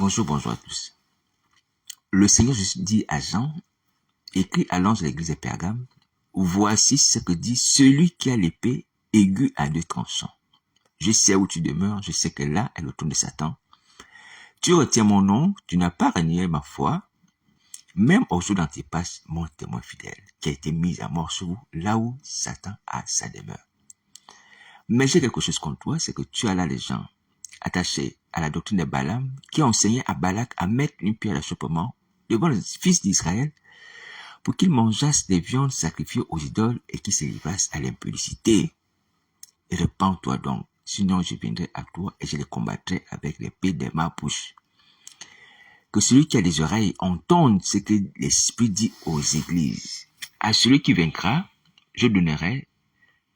Bonjour à tous. Le Seigneur Jésus dit à Jean, écrit à l'ange de l'église de Pergame, voici ce que dit celui qui a l'épée aiguë à deux tranchants. Je sais où tu demeures, je sais que là est le trône de Satan. Tu retiens mon nom, tu n'as pas renié ma foi, même au jour d'Antipas, mon témoin fidèle, qui a été mis à mort sur vous, là où Satan a sa demeure. Mais j'ai quelque chose contre toi, c'est que tu as là les gens attachés à la doctrine de Balaam, qui a enseigné à Balak à mettre une pierre d'achoppement devant les fils d'Israël pour qu'ils mangeassent des viandes sacrifiées aux idoles et qu'ils se livrassent à l'impudicité. Repends-toi donc, sinon je viendrai à toi et je les combattrai avec l'épée de ma bouche. Que celui qui a des oreilles entende ce que l'Esprit dit aux églises. À celui qui vaincra, je donnerai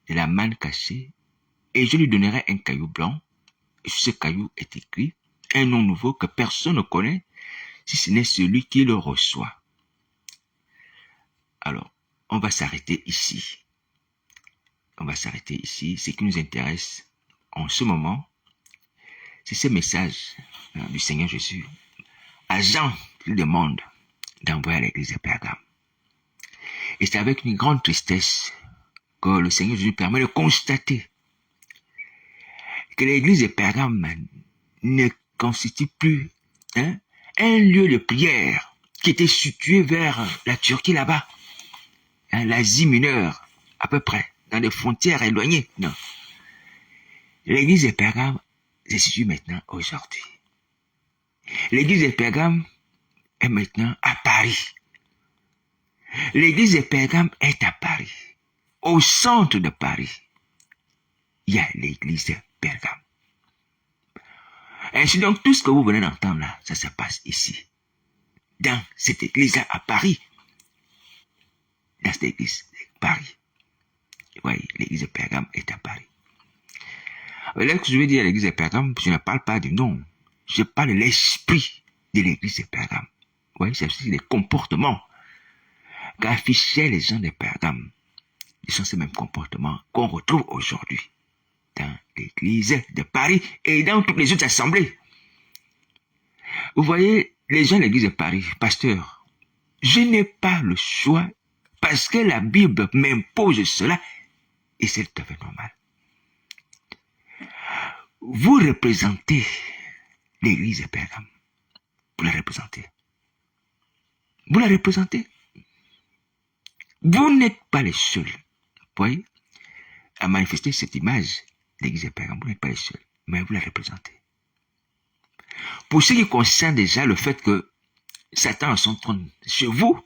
de la manne cachée et je lui donnerai un caillou blanc. Et sur ce caillou est écrit un nom nouveau que personne ne connaît, si ce n'est celui qui le reçoit. Alors, on va s'arrêter ici. Ce qui nous intéresse en ce moment, c'est ce message du Seigneur Jésus à Jean qui lui demande d'envoyer à l'église de Pergame. Et c'est avec une grande tristesse que le Seigneur Jésus permet de constater que l'église de Pergame ne constitue plus un lieu de prière qui était situé vers la Turquie là-bas, l'Asie mineure, à peu près, dans des frontières éloignées. Non. L'église de Pergame se situe maintenant aujourd'hui. L'église de Pergame est maintenant à Paris. L'église de Pergame est à Paris. Au centre de Paris, il y a l'église de Pergame. Ainsi donc, tout ce que vous venez d'entendre là, ça se passe ici. Dans cette église-là à Paris. Dans cette église de Paris. Vous voyez, l'église de Pergame est à Paris. Là, que je veux dire à l'église de Pergame, je ne parle pas du nom. Je parle de l'esprit de l'église de Pergame. Vous voyez, c'est aussi les comportements qu'affichaient les gens de Pergame. Ils sont ces mêmes comportements qu'on retrouve aujourd'hui dans l'église de Paris et dans toutes les autres assemblées. Vous voyez, les gens de l'église de Paris, pasteur, je n'ai pas le choix parce que la Bible m'impose cela et c'est tout à fait normal. Vous représentez l'église de Pergame. Vous la représentez. Vous la représentez. Vous n'êtes pas les seuls, vous voyez, à manifester cette image de l'église de Pergame. Vous n'êtes pas les seuls, mais vous la représentez. Pour ce qui concerne déjà le fait que Satan a son trône chez vous,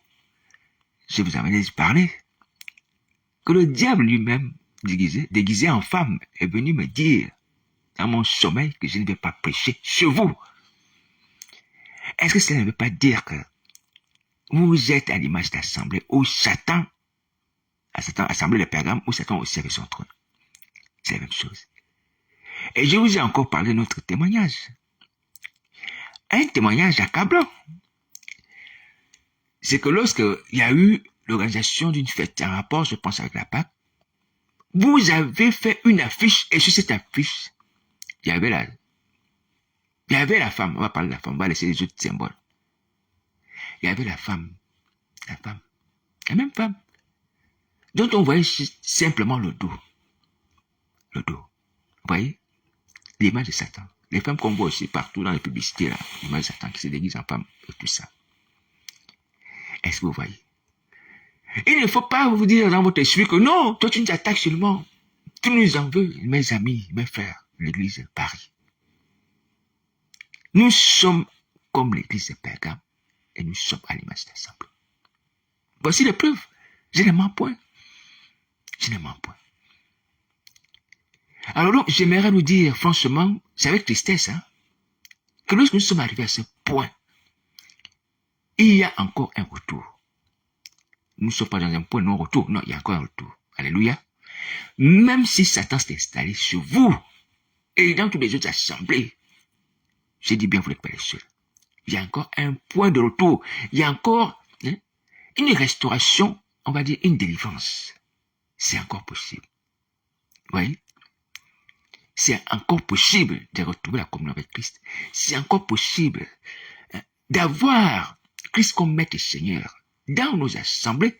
je vous avais déjà parlé que le diable lui-même, déguisé en femme, est venu me dire dans mon sommeil que je ne vais pas prêcher chez vous. Est-ce que cela ne veut pas dire que vous êtes à l'image d'assemblée où Satan, assemblée de Pergame, où Satan aussi avait son trône? C'est la même chose. Et je vous ai encore parlé de notre témoignage. Un témoignage accablant. C'est que lorsque il y a eu l'organisation d'une fête en rapport, je pense, avec la Pâque, vous avez fait une affiche et sur cette affiche, il y avait la femme, on va parler de la femme, on va laisser les autres symboles. Il y avait la femme, la même femme, dont on voyait simplement le dos. Le dos. Vous voyez? L'image de Satan. Les femmes qu'on voit aussi partout dans les publicités, là, l'image de Satan qui se déguise en femme et tout ça. Est-ce que vous voyez? Il ne faut pas vous dire dans votre esprit que non, toi tu nous attaques seulement. Tu nous en veux, mes amis, mes frères, l'église de Paris. Nous sommes comme l'église de Pergame et nous sommes à l'image d'assemblée. Voici les preuves. Je ne mens point. Je ne mens point. Alors donc, j'aimerais nous dire, franchement, c'est avec tristesse, que lorsque nous sommes arrivés à ce point, il y a encore un retour. Nous ne sommes pas dans un point non-retour. Non, il y a encore un retour. Alléluia. Même si Satan s'est installé sur vous et dans toutes les autres assemblées, j'ai dit bien, vous n'êtes pas les seuls. Il y a encore un point de retour. Il y a encore une restauration, on va dire une délivrance. C'est encore possible. Vous voyez? c'est encore possible de retrouver la communion avec Christ. C'est encore possible d'avoir Christ comme maître et Seigneur dans nos assemblées.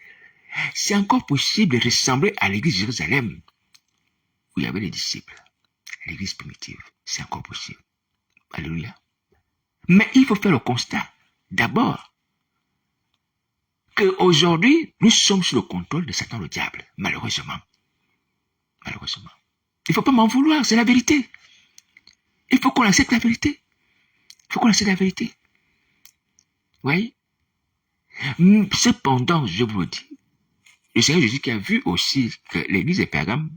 C'est encore possible de ressembler à l'église de Jérusalem où il y avait les disciples, l'église primitive. C'est encore possible. Alléluia. Mais il faut faire le constat, d'abord, qu'aujourd'hui, nous sommes sous le contrôle de Satan le diable, malheureusement. Malheureusement. Il ne faut pas m'en vouloir, c'est la vérité. Il faut qu'on accepte la vérité. Il faut qu'on accepte la vérité. Oui. Cependant, je vous le dis, le Seigneur Jésus qui a vu aussi que l'église de Pergame,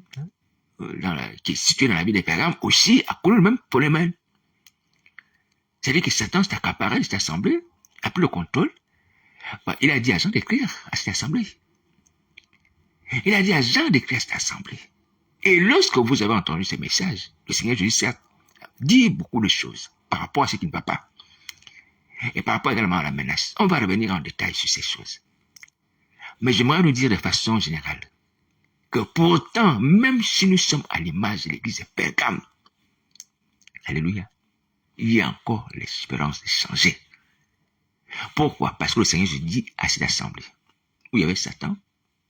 qui est située dans la ville de Pergame, aussi a connu le même problème. C'est-à-dire que Satan s'est accaparé de cette assemblée, a pris le contrôle. Il a dit à Jean d'écrire à cette assemblée. Il a dit à Jean d'écrire à cette assemblée. Et lorsque vous avez entendu ces messages, le Seigneur Jésus certes dit beaucoup de choses par rapport à ce qui ne va pas. Et par rapport également à la menace. On va revenir en détail sur ces choses. Mais j'aimerais nous dire de façon générale que pourtant, même si nous sommes à l'image de l'église de Pergame, alléluia, il y a encore l'espérance de changer. Pourquoi? Parce que le Seigneur Jésus dit à cette assemblée, où il y avait Satan,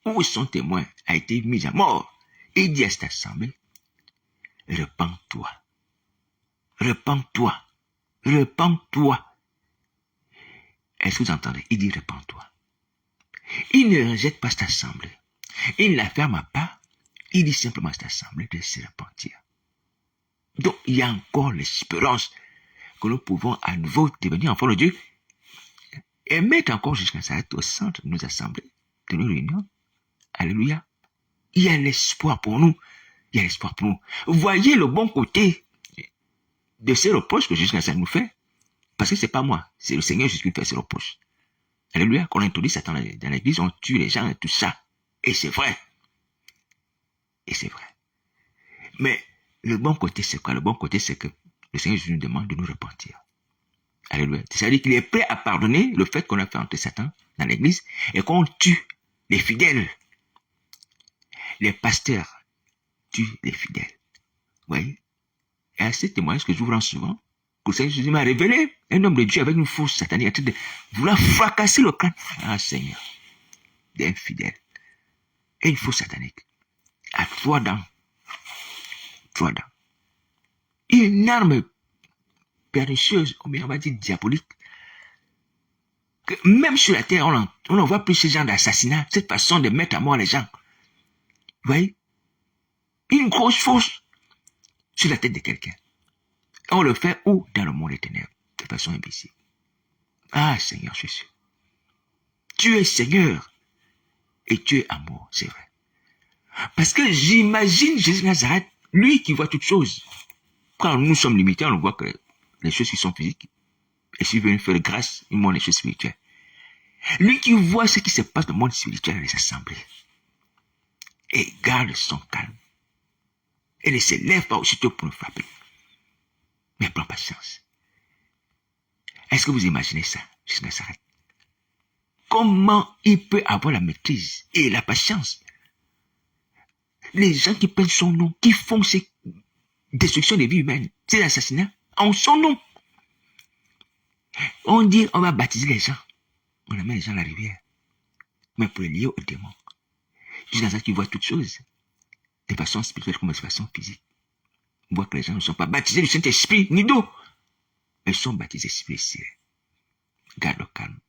où son témoin a été mis à mort, et il dit à cette assemblée, repens-toi, repens-toi, repens-toi. Est-ce que vous entendez? Il dit repens-toi. Il ne rejette pas cette assemblée. Il ne la ferme pas. Il dit simplement à cette assemblée de se repentir. Donc, il y a encore l'espérance que nous pouvons à nouveau devenir enfants de Dieu et mettre encore jusqu'à Nazareth au centre de nos assemblées, de nos réunions. Alléluia. Il y a l'espoir pour nous. Il y a l'espoir pour nous. Voyez le bon côté de ces reproches que Jésus Nazareth nous fait. Parce que c'est pas moi, c'est le Seigneur Jésus qui fait ces reproches. Alléluia. Qu'on introduit Satan dans l'église, on tue les gens et tout ça. Et c'est vrai. Et c'est vrai. Mais le bon côté, c'est quoi? Le bon côté, c'est que le Seigneur Jésus nous demande de nous repentir. Alléluia. C'est-à-dire qu'il est prêt à pardonner le fait qu'on a fait entrer Satan dans l'église et qu'on tue les fidèles. Les pasteurs tuent les fidèles. Vous voyez? Et à ces témoignages que je vous rends souvent, que le Seigneur Jésus m'a révélé un homme de Dieu avec une force satanique en train de vouloir fracasser le crâne. Ah, Seigneur, d'un fidèle. Et une force satanique. À 3 dents. 3 dents. Une arme pernicieuse, ou bien on va dire diabolique, que même sur la terre, on ne voit plus ce genre d'assassinat, cette façon de mettre à mort les gens. Vous voyez? Une grosse fausse sur la tête de quelqu'un. On le fait où? Dans le monde des ténèbres, de façon imbécile. Ah, Seigneur Jésus. Tu es Seigneur et tu es amour, c'est vrai. Parce que j'imagine Jésus de Nazareth, lui qui voit toutes choses. Quand nous sommes limités, on voit que les choses qui sont physiques, et s'il veut nous faire grâce, il montre les choses spirituelles. Lui qui voit ce qui se passe dans le monde spirituel dans les assemblées, et garde son calme, et ne se lève pas aussitôt pour nous frapper. Mais prends patience. Est-ce que vous imaginez ça, Jésus de Nazareth? Comment il peut avoir la maîtrise et la patience? Les gens qui prennent son nom, qui font ces destructions des vies humaines, ces assassinats, en son nom. On dit, on va baptiser les gens. On amène les gens à la rivière. Mais pour les lier aux démons. Jésus de Nazareth qui voit toutes choses, de façon spirituelle comme de façon physique. On voit que les gens ne sont pas baptisés du Saint-Esprit, ni d'eau. Ils sont baptisés spirituels. Garde le calme.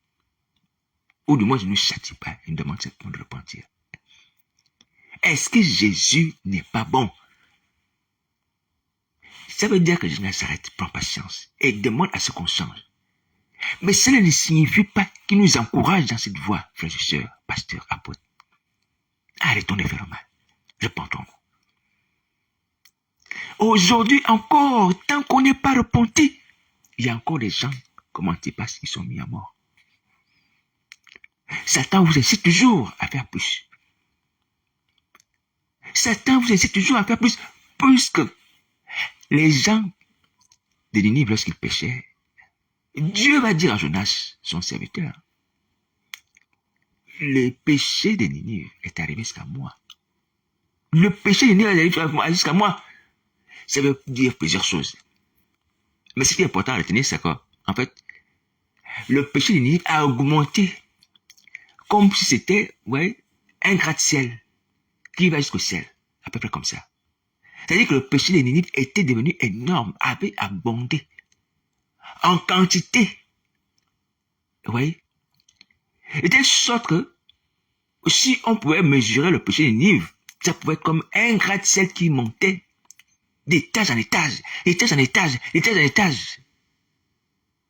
Ou du moins, je ne châtie pas, il me demande simplement de repentir. Est-ce que Jésus n'est pas bon? Ça veut dire que Jésus de Nazareth prend patience et demande à ce qu'on change. Mais cela ne signifie pas qu'il nous encourage dans cette voie, frères et sœurs, pasteurs, apôtres. Arrêtons de faire le mal. Repentons-nous. Aujourd'hui encore, tant qu'on n'est pas repenti, il y a encore des gens comme Antipas qui sont mis à mort. Satan vous incite toujours à faire plus. Satan vous incite toujours à faire plus que les gens de Ninive, lorsqu'ils péchaient, Dieu va dire à Jonas, son serviteur, le péché de Ninive est arrivé jusqu'à moi. Le péché de Ninive est arrivé jusqu'à moi. Ça veut dire plusieurs choses. Mais ce qui est important à retenir, c'est que, en fait, le péché de Ninive a augmenté comme si c'était, ouais, un gratte-ciel qui va jusqu'au ciel. À peu près comme ça. C'est-à-dire que le péché de Ninive était devenu énorme, avait abondé en quantité. Vous voyez? De telle sorte que si on pouvait mesurer le péché de Ninive, ça pouvait être comme un gratte-ciel qui montait d'étage en étage, d'étage en étage, d'étage en étage,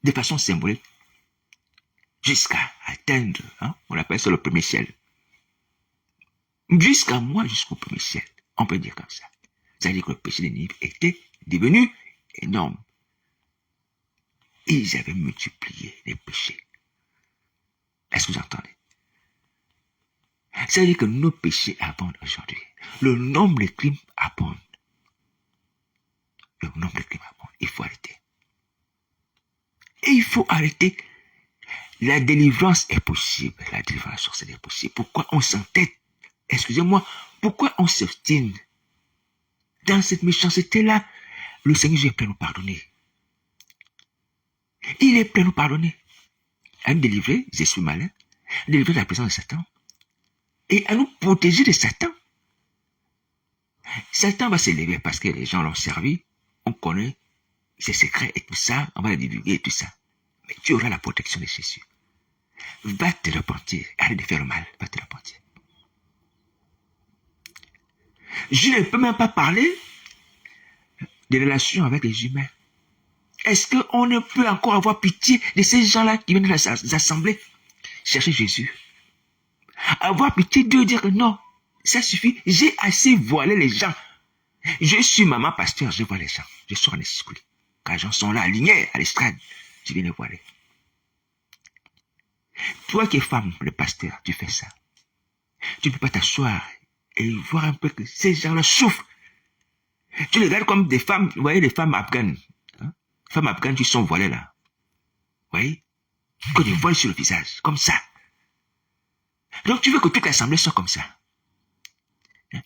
de façon symbolique, jusqu'à atteindre, hein, on appelle ça le premier ciel. Jusqu'à moi, jusqu'au premier ciel. On peut dire comme ça. C'est-à-dire que le péché de Ninive était devenu énorme. Et ils avaient multiplié les péchés. Est-ce que vous entendez? C'est-à-dire que nos péchés abondent aujourd'hui. Le nombre de crimes abonde. Le nombre de crimes abonde. Il faut arrêter. Et il faut arrêter. La délivrance est possible. La délivrance sorcière est possible. Pourquoi on s'entête? Excusez-moi. Pourquoi on s'obstine dans cette méchanceté-là? Le Seigneur est prêt à nous pardonner. Il est prêt à nous pardonner. À nous délivrer, je suis malin, délivrer de la présence de Satan. Et à nous protéger de Satan. Satan va s'élever parce que les gens l'ont servi. On connaît ses secrets et tout ça. On va les divulguer et tout ça. Mais tu auras la protection de Jésus. Va te repentir. Arrête de faire le mal. Va te repentir. Je ne peux même pas parler des relations avec les humains. Est-ce qu'on ne peut encore avoir pitié de ces gens-là qui viennent de les assemblées chercher Jésus? Avoir pitié d'eux, dire que non, ça suffit, j'ai assez voilé les gens. Je suis maman pasteur, je vois les gens. Je suis en esprit. Quand les gens sont là, alignés à l'estrade, je viens les voiler. Toi qui es femme, le pasteur, tu fais ça. Tu ne peux pas t'asseoir et voir un peu que ces gens-là souffrent. Tu les regardes comme des femmes, vous voyez les femmes afghanes. Hein? Femmes afghanes qui sont voilées là. Vous voyez? Que des voiles sur le visage, comme ça. Donc tu veux que toute l'assemblée soit comme ça.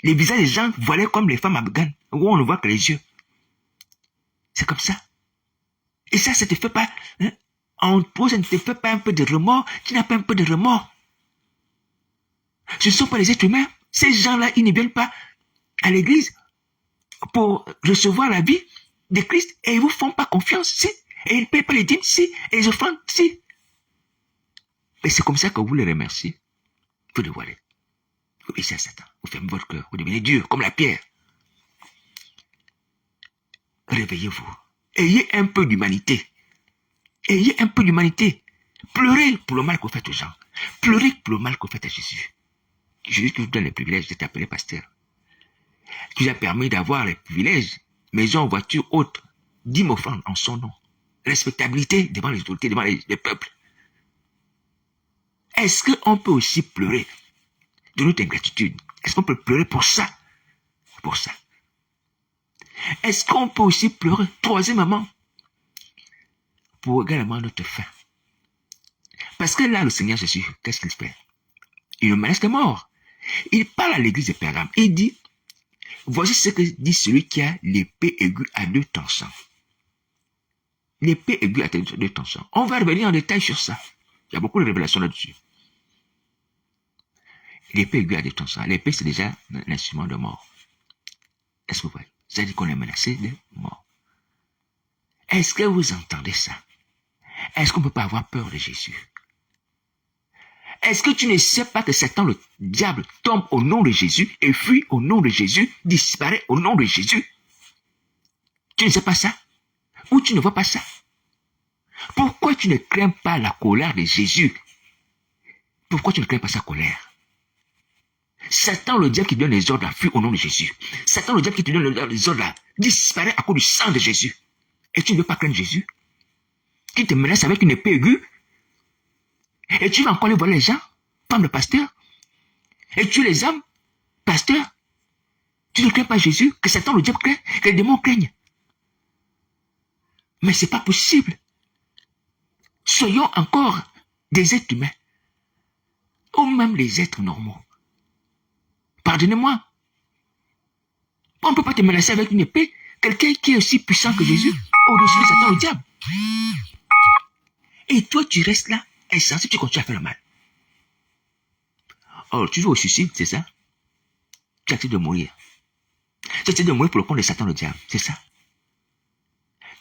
Les visages des gens voilés comme les femmes afghanes, où on ne voit que les yeux. C'est comme ça. Et ça te fait pas, hein, en toi, ça ne te fait pas un peu de remords. Tu n'as pas un peu de remords. Ce ne sont pas les êtres humains. Ces gens-là, ils ne viennent pas à l'église pour recevoir la vie de Christ et ils vous font pas confiance, si. Et ils ne payent pas les dîmes, si. Et les offrandes, si. Et c'est comme ça que vous les remerciez. Vous les voilez. Vous obéissez à Satan. Vous fermez votre cœur. Vous devenez dur, comme la pierre. Réveillez-vous. Ayez un peu d'humanité. Ayez un peu d'humanité. Pleurez pour le mal que vous faites aux gens. Pleurez pour le mal que vous faites à Jésus. Jésus qui vous donne le privilège d'être appelé pasteur. Qui vous a permis d'avoir les privilèges, maison, voiture, autres, dîmes offrandes en son nom. Respectabilité devant les autorités, devant les peuples. Est-ce qu'on peut aussi pleurer de notre ingratitude? Est-ce qu'on peut pleurer pour ça? Pour ça. Est-ce qu'on peut aussi pleurer, troisièmement, pour également notre faim? Parce que là, le Seigneur Jésus, qu'est-ce qu'il fait? Il nous menace de mort. Il parle à l'église de Pergame. Il dit, voici ce que dit celui qui a l'épée aiguë à deux tranchants. L'épée aiguë à deux tranchants. On va revenir en détail sur ça. Il y a beaucoup de révélations là-dessus. L'épée aiguë à deux tranchants. L'épée, c'est déjà un instrument de mort. Est-ce que vous voyez? C'est-à-dire qu'on est menacé de mort. Est-ce que vous entendez ça? Est-ce qu'on ne peut pas avoir peur de Jésus? Est-ce que tu ne sais pas que Satan, le diable, tombe au nom de Jésus et fuit au nom de Jésus, disparaît au nom de Jésus? Tu ne sais pas ça? Ou tu ne vois pas ça? Pourquoi tu ne crains pas la colère de Jésus? Pourquoi tu ne crains pas sa colère? Satan, le diable qui donne les ordres là, fuit au nom de Jésus. Satan, le diable qui te donne les ordres là, disparaît à cause du sang de Jésus. Et tu ne veux pas craindre Jésus? Qui te menace avec une épée aiguë? Et tu vas encore les voler les gens, femme le pasteur, et tuer les hommes, pasteur. Tu ne crains pas Jésus, que Satan, le diable craint, que les démons craignent. Mais c'est pas possible. Soyons encore des êtres humains, ou même les êtres normaux. Pardonnez-moi. On ne peut pas te menacer avec une épée quelqu'un qui est aussi puissant que Jésus, au-dessus de Satan, le diable. Et toi, tu restes là, insensé, tu continues à faire le mal. Oh, tu veux au suicide, c'est ça? Tu acceptes de mourir. Tu acceptes de mourir pour le compte de Satan, le diable, c'est ça?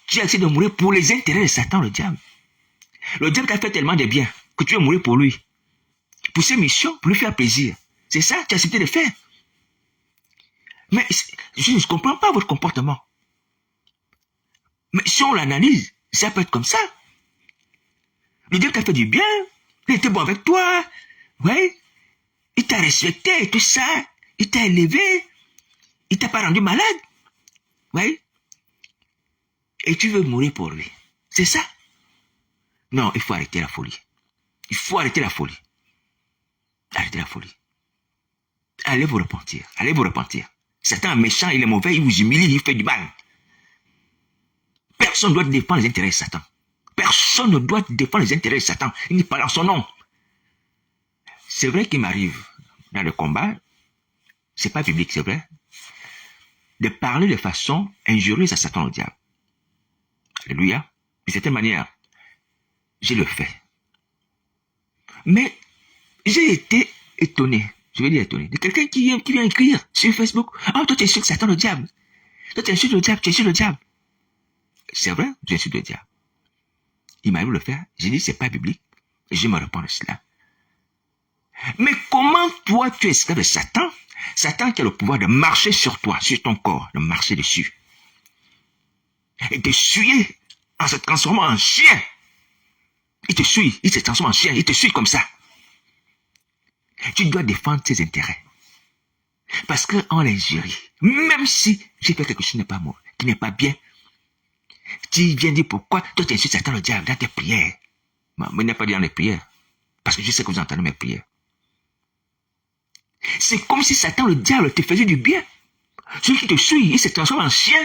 Tu acceptes de mourir pour les intérêts de Satan, le diable. Le diable t'a fait tellement de bien que tu veux mourir pour lui. Pour ses missions, pour lui faire plaisir. C'est ça, tu as accepté de faire. Mais je ne comprends pas votre comportement. Mais si on l'analyse, ça peut être comme ça. Le diable t'a fait du bien, il était bon avec toi, ouais. Il t'a respecté et tout ça, il t'a élevé, il t'a pas rendu malade, ouais. Et tu veux mourir pour lui. C'est ça? Non, il faut arrêter la folie. Il faut arrêter la folie. Arrêtez la folie. Allez vous repentir. Allez vous repentir. Satan est méchant, il est mauvais, il vous humilie, il fait du mal. Personne ne doit défendre les intérêts de Satan. Personne ne doit défendre les intérêts de Satan. Il n'est pas dans son nom. C'est vrai qu'il m'arrive dans le combat, c'est pas biblique, c'est vrai, de parler de façon injurieuse à Satan au diable. Alléluia. De certaine manière, je le fais. Mais j'ai été étonné, je vais dire étonné, de quelqu'un qui vient écrire sur Facebook, « Ah, toi tu insultes Satan le diable. Toi tu insultes le diable, tu insultes le diable. » C'est vrai, j'insulte le diable. Il m'a dit de le faire, j'ai dit, c'est pas biblique, et je me réponds de cela. Mais comment toi tu es esclave de Satan? Satan qui a le pouvoir de marcher sur toi, sur ton corps, de marcher dessus. Et te suyer en se transformant en chien. Il te suit, il se transforme en chien, il te suit comme ça. Tu dois défendre tes intérêts. Parce qu'en l'injurie, même si j'ai fait quelque chose qui n'est pas moi, qui n'est pas bien, tu viens dire pourquoi toi tu insultes Satan le diable dans tes prières. Mais il n'est pas dit dans les prières. Parce que je sais que vous entendez mes prières. C'est comme si Satan le diable te faisait du bien. Celui qui te suit, il se transforme en chien.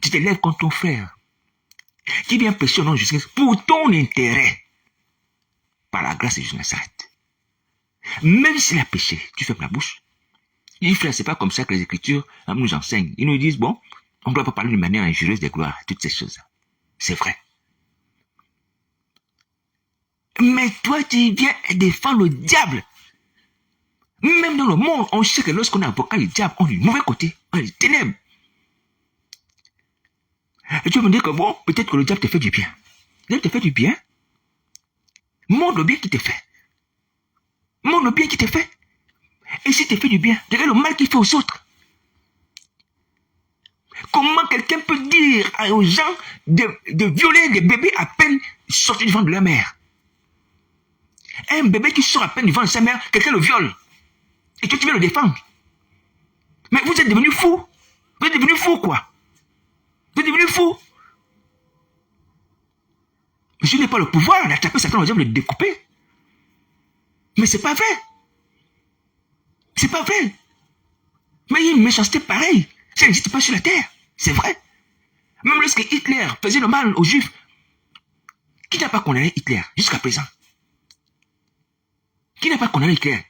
Tu te lèves contre ton frère, qui vient prêcher au nom de Jésus pour ton intérêt. Par la grâce de Jésus Nazareth. Même s'il a péché, tu fermes la bouche. Il frère, c'est pas comme ça que les Écritures nous enseignent. Ils nous disent, bon, on ne doit pas parler d'une manière injurieuse de gloire, toutes ces choses. C'est vrai. Mais toi, tu viens défendre le diable. Même dans le monde, on sait que lorsqu'on invoque le diable, on est du mauvais côté, on est des ténèbres. Et tu vas me dire que bon, peut-être que le diable te fait du bien. Le diable te fait du bien. Montre le bien qu'il te fait. Montre le bien qu'il te fait. Et s'il te fait du bien, regarde le mal qu'il fait aux autres. Comment quelqu'un peut dire aux gens de violer des bébés à peine sortis du ventre de leur mère? Un bébé qui sort à peine du ventre de sa mère, quelqu'un le viole. Et toi, tu veux le défendre. Mais vous êtes devenu fou. Vous êtes devenu fou, quoi. Vous êtes devenu fou. Je n'ai pas le pouvoir d'attraper Satan, de le découper. Mais c'est pas vrai. C'est pas vrai. Mais il y a une méchanceté pareille. Ça n'existe pas sur la terre. C'est vrai. Même lorsque Hitler faisait le mal aux Juifs, qui n'a pas condamné Hitler jusqu'à présent? Qui n'a pas condamné Hitler?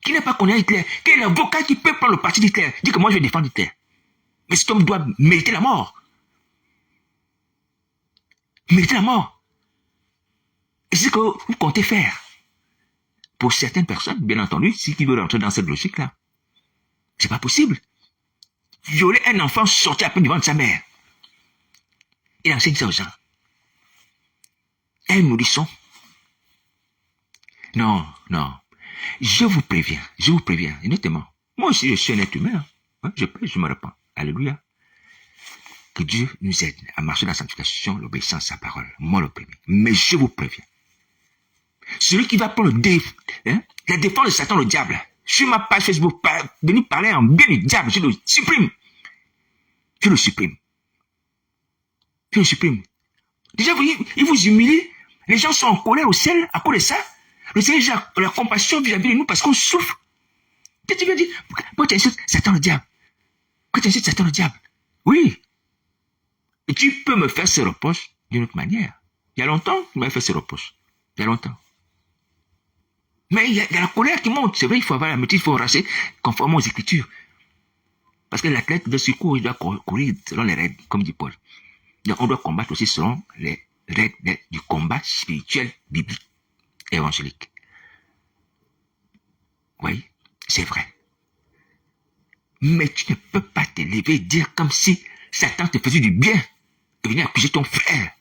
Qui n'a pas condamné Hitler? Quel est l'avocat qui peut prendre le parti d'Hitler? Dit que moi je vais défendre Hitler. Mais cet homme doit mériter la mort. Mériter la mort. Et c'est ce que vous comptez faire. Pour certaines personnes, bien entendu, si qui veulent entrer dans cette logique-là, c'est pas possible. Violer un enfant sorti à peine du ventre de sa mère. Il enseigne ça aux gens. Un nourrisson. Non, non. Je vous préviens, honnêtement. Moi aussi, je suis un être humain. Hein? Je me répands. Alléluia. Que Dieu nous aide à marcher dans la sanctification, l'obéissance à sa parole. Moi le premier. Mais je vous préviens. Celui qui va prendre la défense de Satan, le diable, sur ma page Facebook, venir parler en bien du diable, je le supprime. Je le supprime. Je le supprime. Déjà, vous voyez, il vous humilie. Les gens sont en colère au ciel à cause de ça. Le Seigneur a la compassion vis-à-vis de nous parce qu'on souffre. Qu'est-ce que tu veux dire? Pourquoi tu insultes Satan le diable? Pourquoi tu insultes Satan le diable? Oui. Et tu peux me faire ce reproche d'une autre manière. Il y a longtemps, tu m'as fait ce reproche. Il y a longtemps. Mais il y a la colère qui monte. C'est vrai, il faut avoir la maîtrise, il faut racher conformément aux Écritures. Parce que l'athlète de secours, il doit courir selon les règles, comme dit Paul. Donc, on doit combattre aussi selon les règles du combat spirituel, biblique, évangélique. Oui, c'est vrai. Mais tu ne peux pas te lever et dire comme si Satan te faisait du bien et venir accuser ton frère.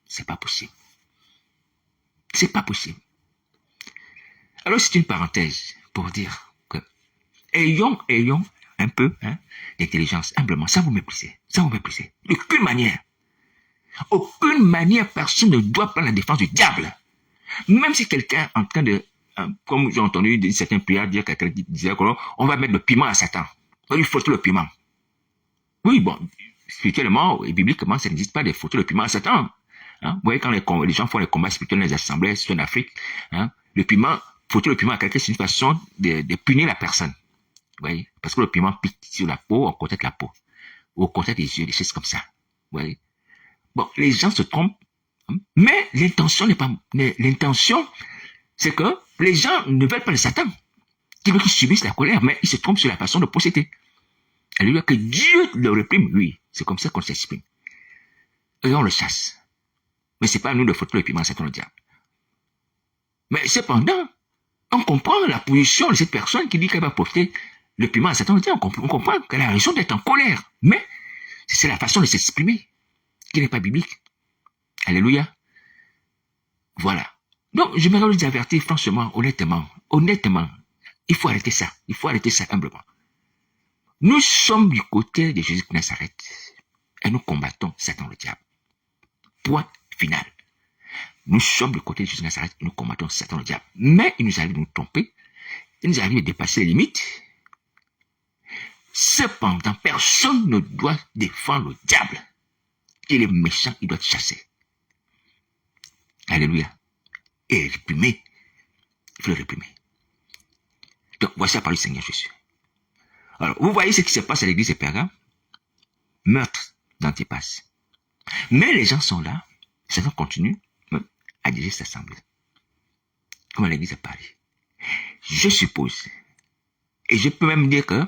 C'est pas possible. C'est pas possible. Alors, c'est une parenthèse pour dire que ayons un peu d'intelligence, humblement, sans vous mépriser, d'aucune manière. Aucune manière, personne ne doit prendre la défense du diable. Même si quelqu'un est en train de, comme j'ai entendu certains prières dire, quelqu'un qui disait on va mettre le piment à Satan. On va lui foutre le piment. Oui, bon, spirituellement et bibliquement, ça n'existe pas de foutre le piment à Satan. Vous voyez, quand les gens font les combats spirituels dans les assemblées, surtout en Afrique, le piment, foutre le piment à quelqu'un, c'est une façon de punir la personne. Vous voyez, parce que le piment pique sur la peau, au contact de la peau, ou au contact des yeux, des choses comme ça. Vous voyez. Bon, les gens se trompent, mais l'intention n'est pas, l'intention, c'est que les gens ne veulent pas de Satan. Ils veulent qu'ils subissent la colère, mais ils se trompent sur la façon de procéder. Alléluia, que Dieu le réprime, oui, c'est comme ça qu'on s'exprime. Et on le chasse. Mais c'est pas à nous de foutre le piment à Satan, le diable. Mais cependant, on comprend la position de cette personne qui dit qu'elle va porter le piment à Satan, le diable. On comprend qu'elle a raison d'être en colère. Mais c'est la façon de s'exprimer qui n'est pas biblique. Alléluia. Voilà. Donc, je me vous avertir franchement, honnêtement, il faut arrêter ça. Il faut arrêter ça humblement. Nous sommes du côté de Jésus de Nazareth et nous combattons Satan le diable. Point final. Nous sommes du côté de Jésus de Nazareth et nous combattons Satan le diable. Mais il nous arrive de nous tromper, il nous arrive de dépasser les limites. Cependant, personne ne doit défendre le diable. Il est méchant, il doit être chassé. Alléluia. Et réprimer. Il faut le réprimer. Donc, voici la parole du Seigneur Jésus. Alors, vous voyez ce qui se passe à l'église de Pergame? Meurtre d'Antipas. Mais les gens sont là, Satan continue à diriger cette assemblée. Comme à l'église de Paris. Je suppose, et je peux même dire que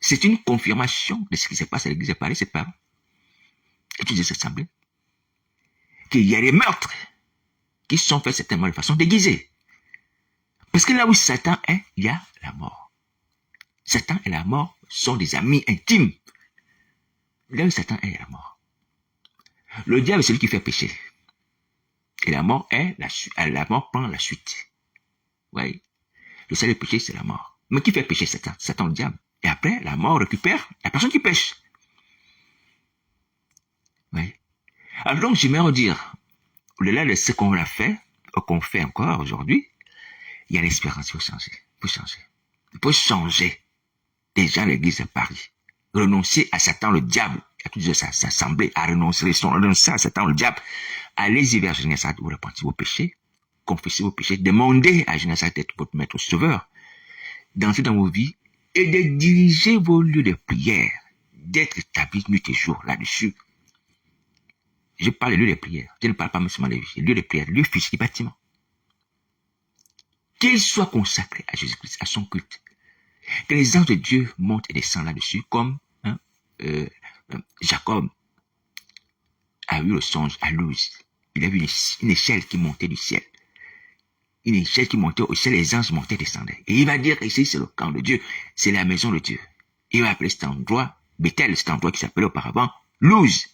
c'est une confirmation de ce qui se passe à l'église de Paris, c'est pas étudier cette assemblée, qu'il y a des meurtres qui sont faits certainement de façon déguisée. Parce que là où Satan est, il y a la mort. Satan et la mort sont des amis intimes. Là où Satan est, il y a la mort. Le diable est celui qui fait pécher. Et la mort la mort prend la suite. Vous voyez? Le seul péché, c'est la mort. Mais qui fait pécher Satan? Satan, le diable. Et après, la mort récupère la personne qui pêche. Vous voyez? Alors donc, j'aimerais dire, au-delà de ce qu'on a fait, ou qu'on fait encore aujourd'hui, il y a l'espérance, il faut changer. Il faut changer. Déjà, l'église de Paris. Renoncer à Satan, le diable, à toute sa assemblée, à renoncer à Satan, le diable. Allez-y vers Genèse, vous repentez vos péchés, confessez vos péchés, demandez à Genèse d'être votre maître sauveur, d'entrer dans vos vies et de diriger vos lieux de prière, d'être établis nuit et jour là-dessus. Je parle des lieux de prière. Je ne parle pas seulement des lieux de prière, des lieux physiques, des bâtiments. Qu'ils soient consacrés à Jésus-Christ, à son culte. Que les anges de Dieu montent et descendent là-dessus, comme Jacob a eu le songe à Luz. Il a vu une échelle qui montait du ciel. Une échelle qui montait au ciel, les anges montaient et descendaient. Et il va dire ici, c'est le camp de Dieu, c'est la maison de Dieu. Il va appeler cet endroit, Bethel, cet endroit qui s'appelait auparavant Luz.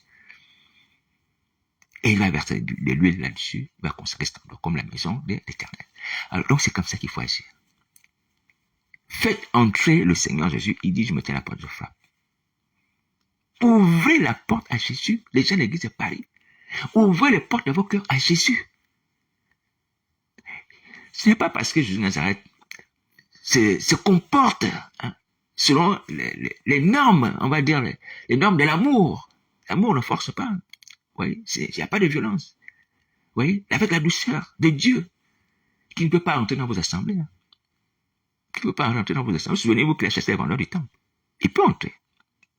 Et il va verser de l'huile là-dessus, il va consacrer cet endroit comme la maison de l'Éternel. Alors donc c'est comme ça qu'il faut agir. Faites entrer le Seigneur Jésus, il dit, je me tiens à la porte, je frappe. Ouvrez la porte à Jésus, les gens de l'église de Paris. Ouvrez les portes de vos cœurs à Jésus. Ce n'est pas parce que Jésus de Nazareth se comporte selon les normes, on va dire, les normes de l'amour. L'amour ne force pas. Vous voyez, il n'y a pas de violence. Vous voyez, avec la douceur de Dieu, qui ne peut pas entrer dans vos assemblées. Qui ne peut pas entrer dans vos assemblées. Souvenez-vous qu'il a chassé les vendeurs du temple. Il peut entrer.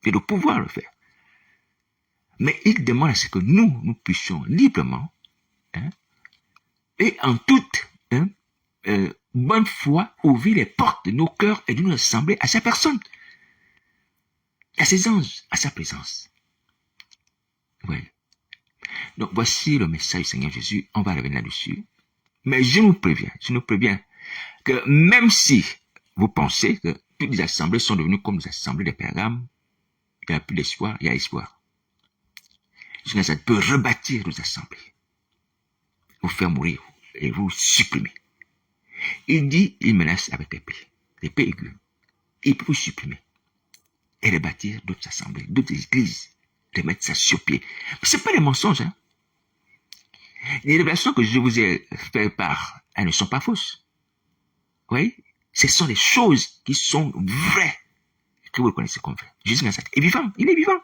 Il a le pouvoir de le faire. Mais il demande à ce que nous puissions librement, et en toute bonne foi, ouvrir les portes de nos cœurs et de nos assemblées à sa personne. à ses anges, à sa présence. Oui. Donc, voici le message du Seigneur Jésus. On va revenir là-dessus. Mais je nous préviens que même si vous pensez que toutes les assemblées sont devenues comme les assemblées de Pergame, il n'y a plus d'espoir, il y a espoir. Ça peut rebâtir nos assemblées, vous faire mourir et vous supprimer. Il dit, il menace avec l'épée aiguë. Il peut vous supprimer et rebâtir d'autres assemblées, d'autres églises, remettre ça sur pied. Ce n'est pas des mensonges, hein. Les révélations que je vous ai fait part, elles ne sont pas fausses. Oui, ce sont des choses qui sont vraies, que vous connaissez comme vraies. Jésus est vivant, il est vivant.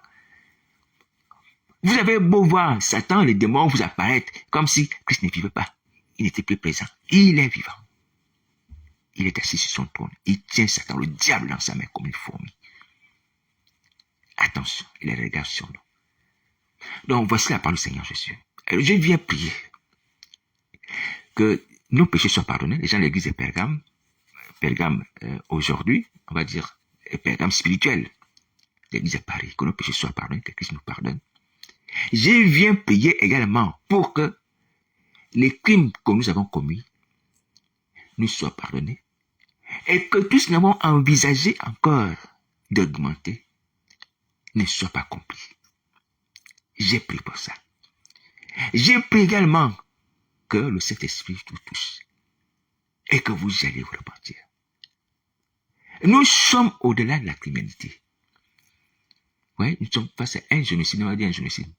Vous avez beau voir Satan, les démons vous apparaître comme si Christ ne vivait pas. Il n'était plus présent. Il est vivant. Il est assis sur son trône. Il tient Satan, le diable, dans sa main comme une fourmi. Attention, il regarde sur nous. Donc, voici la parole du Seigneur Jésus. Alors, je viens prier que nos péchés soient pardonnés. Les gens de l'église de Pergame, aujourd'hui, on va dire Pergame spirituel, l'église de Paris, que nos péchés soient pardonnés, que Christ nous pardonne. Je viens prier également pour que les crimes que nous avons commis nous soient pardonnés et que tout ce que nous avons envisagé encore d'augmenter ne soit pas accompli. J'ai prié pour ça. J'ai prié également que le Saint-Esprit vous touche et que vous allez vous repentir. Nous sommes au-delà de la criminalité. Oui, nous sommes face à un génocide, on va dire un génocide.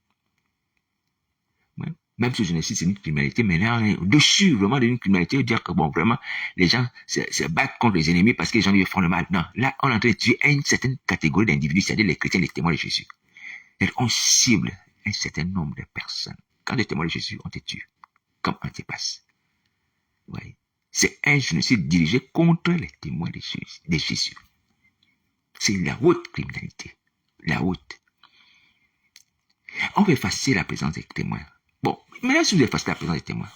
Ouais. Même si le génocide, c'est une criminalité, mais là, on est au-dessus vraiment d'une criminalité, dire que bon, vraiment, les gens se battent contre les ennemis parce que les gens lui font le mal. Non, là, on est en train de tuer une certaine catégorie d'individus, c'est-à-dire les chrétiens, les témoins de Jésus. Et on cible un certain nombre de personnes. Quand les témoins de Jésus, on te tue, comme Antipas. Oui. C'est un génocide dirigé contre les témoins de Jésus. C'est la haute criminalité. La haute. On veut effacer la présence des témoins. Bon, maintenant si vous effacez la présence des témoins,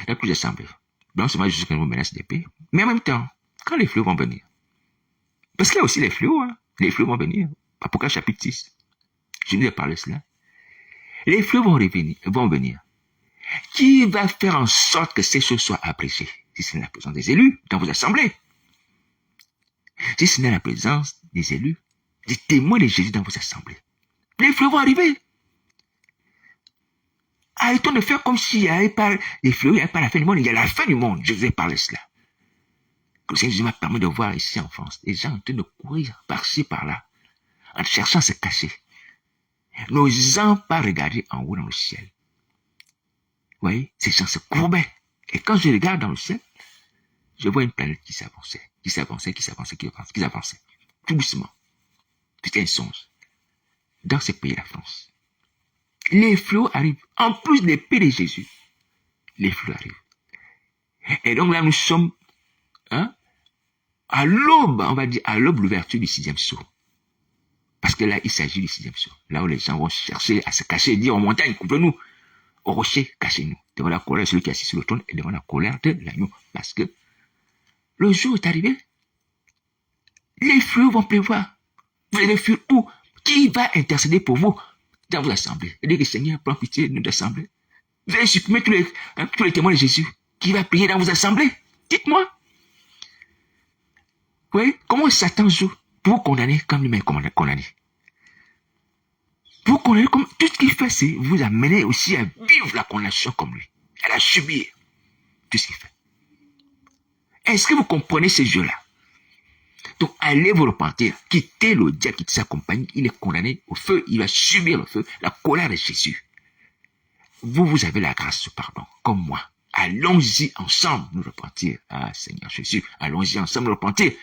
dans toutes les assemblées, non seulement Jésus nous menace d'épée, mais en même temps, quand les fléaux vont venir, parce qu'il y a aussi les fléaux, hein, les fléaux vont venir. Apocalypse chapitre 6, je nous ai parlé de cela. Les fléaux vont venir. Qui va faire en sorte que ces choses soient abrégées? Si ce n'est la présence des élus dans vos assemblées. Si ce n'est la présence des élus, des témoins de Jésus dans vos assemblées. Les fléaux vont arriver. Arrêtons de faire comme s'il n'y avait pas les fléaux, il n'y avait pas la fin du monde. Il y a la fin du monde. Je vous ai parlé de cela. Que le Seigneur Jésus m'a permis de voir ici en France des gens en train de courir par-ci, par-là, en cherchant à se cacher, n'osant pas regarder en haut dans le ciel. Vous voyez, ces gens se courbaient. Et quand je regarde dans le ciel, je vois une planète qui s'avançait. Tout doucement. C'était un songe. Dans ce pays, la France. Les fléaux arrivent. En plus de l'épée de Jésus, les fléaux arrivent. Et donc là, nous sommes à l'aube, on va dire, à l'aube de l'ouverture du 6e sceau. Parce que là, il s'agit du 6e sceau. Là où les gens vont chercher à se cacher et dire aux montagnes, couvrez-nous. Au rocher, cachez-nous. Devant la colère de celui qui est assis sur le trône et devant la colère de l'agneau. Parce que le jour est arrivé. Les fléaux vont pleuvoir. Vous allez fuir où? Qui va intercéder pour vous dans vos assemblées? Et dire que Seigneur, prends pitié de notre assemblée. Vous allez supprimer tous les témoins de Jésus. Qui va prier dans vos assemblées? Dites-moi. Vous voyez, comment Satan joue pour vous condamner comme lui-même condamné? Vous condamnez comme tout ce qu'il fait, c'est vous amener aussi à vivre la condamnation comme lui. Elle a subi tout ce qu'il fait. Est-ce que vous comprenez ce jeu-là? Donc, allez vous repentir. Quittez le diable, quittez sa compagnie. Il est condamné au feu. Il va subir le feu, la colère de Jésus. Vous avez la grâce du pardon, comme moi. Allons-y ensemble nous repentir. Ah, Seigneur Jésus, allons-y ensemble nous repentir.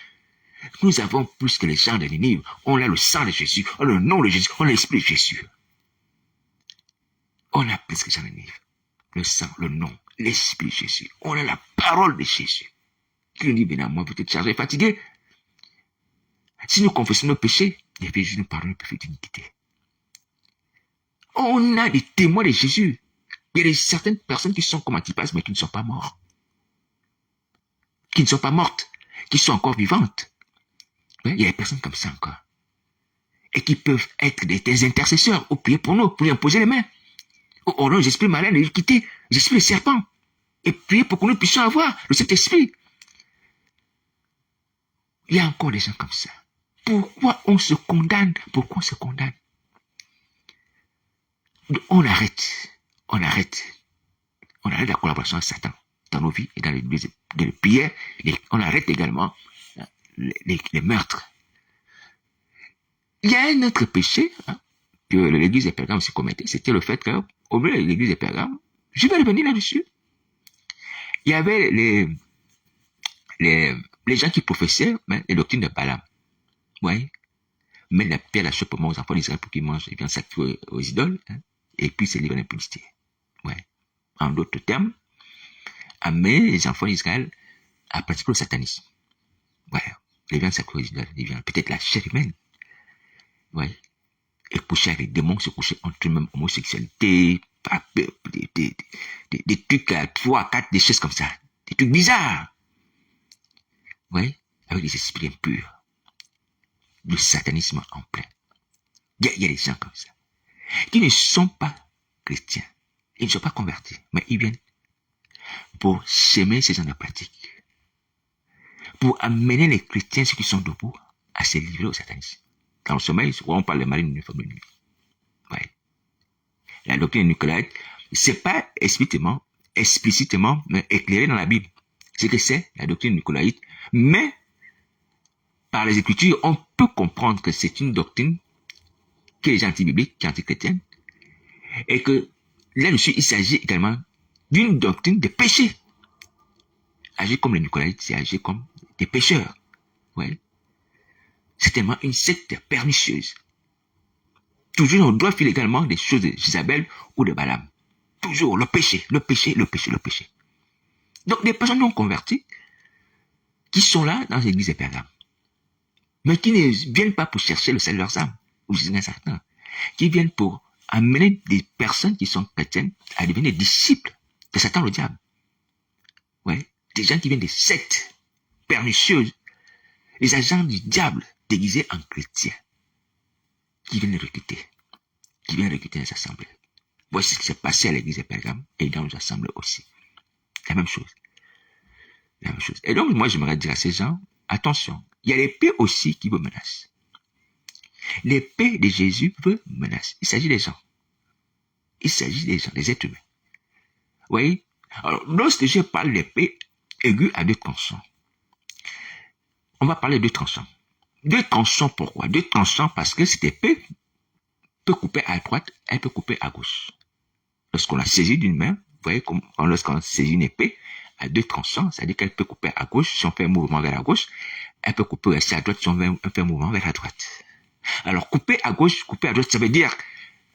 Nous avons plus que les gens de Ninive. On a le sang de Jésus, on a le nom de Jésus, on a l'esprit de Jésus. On a plus que les gens de Ninive. Le sang, le nom, l'esprit de Jésus. On a la parole de Jésus. Qui nous dit, venez à moi, vous êtes chargés et fatigués. Si nous confessons nos péchés, les péchés nous pardonnent les péchés d'iniquité. On a des témoins de Jésus. Il y a certaines personnes qui sont comme Antipas, mais qui ne sont pas mortes. Qui ne sont pas mortes, qui sont encore vivantes. Il y a des personnes comme ça encore. et qui peuvent être des intercesseurs, ou prier pour nous, pour lui imposer les mains. Oh non, j'esprit malin de quitter, j'esprit le serpent, et prier pour que nous puissions avoir le Saint-Esprit. Il y a encore des gens comme ça. Pourquoi on se condamne? Pourquoi on se condamne? On arrête la collaboration avec Satan dans nos vies et dans les prières. On arrête également les meurtres. Il y a un autre péché que l'église de Pergame aussi commettait, c'était le fait qu'au milieu de l'église de Pergame, je vais revenir là-dessus, il y avait les gens qui professaient les doctrines de Balaam. Oui. Mais la pierre l'achoppement aux enfants d'Israël pour qu'ils mangent les viandes sacrées aux idoles, et puis c'est livrer l'impudicité. Ouais. En d'autres termes, amener les enfants d'Israël à pratiquer le satanisme. Voilà. Les viandes sacrées aux idoles, les viandes, peut-être la chair humaine. Ouais. Et coucher avec des démons, se coucher entre eux-mêmes, homosexualité, des trucs à 3, 4, des choses comme ça. Des trucs bizarres. Ouais. Avec des esprits impurs. Le satanisme en plein. Il y a des gens comme ça, qui ne sont pas chrétiens. Ils ne sont pas convertis, mais ils viennent pour s'aimer ces gens de pratique. Pour amener les chrétiens, ceux qui sont debout, à se livrer au satanisme. Dans le sommeil, on parle de Marie d'une femme de nuit. Ouais. La doctrine nicolaïte, c'est pas explicitement éclairé dans la Bible. C'est que c'est la doctrine nicolaïte, mais par les Écritures, on peut comprendre que c'est une doctrine qui est anti-biblique, qui est anti-chrétienne, et que là-dessus, il s'agit également d'une doctrine de péché. Agir comme les Nicolaïtes, c'est agir comme des pécheurs. Ouais. C'est tellement une secte pernicieuse. Toujours, on doit faire également des choses de Isabelle ou de Balaam. Toujours le péché, le péché, le péché, le péché. Donc, des personnes non converties qui sont là dans l'église de Pergame, mais qui ne viennent pas pour chercher le salut de leurs âmes, ou certains, qui viennent pour amener des personnes qui sont chrétiennes à devenir des disciples de Satan le diable. Ouais. Des gens qui viennent des sectes pernicieuses, les agents du diable déguisés en chrétiens, qui viennent les recruter, les assemblées. Voici ce qui s'est passé à l'église de Pergame et dans nos assemblées aussi. La même chose. La même chose. Et donc, moi, j'aimerais dire à ces gens, attention, il y a l'épée aussi qui vous menace. L'épée de Jésus vous menace. Il s'agit des gens. Il s'agit des gens, des êtres humains. Vous voyez? Alors, lorsque je parle d'épée aiguë à 2 tranchants, on va parler de 2 tranchants. 2 tranchants, pourquoi? 2 tranchants parce que cette épée peut couper à droite, elle peut couper à gauche. Lorsqu'on la saisit d'une main, vous voyez, comme lorsqu'on saisit une épée à 2 tranchants, c'est-à-dire qu'elle peut couper à gauche, si on fait un mouvement vers la gauche, elle peut couper aussi à droite si on fait un mouvement vers la droite. Alors, couper à gauche, couper à droite, ça veut dire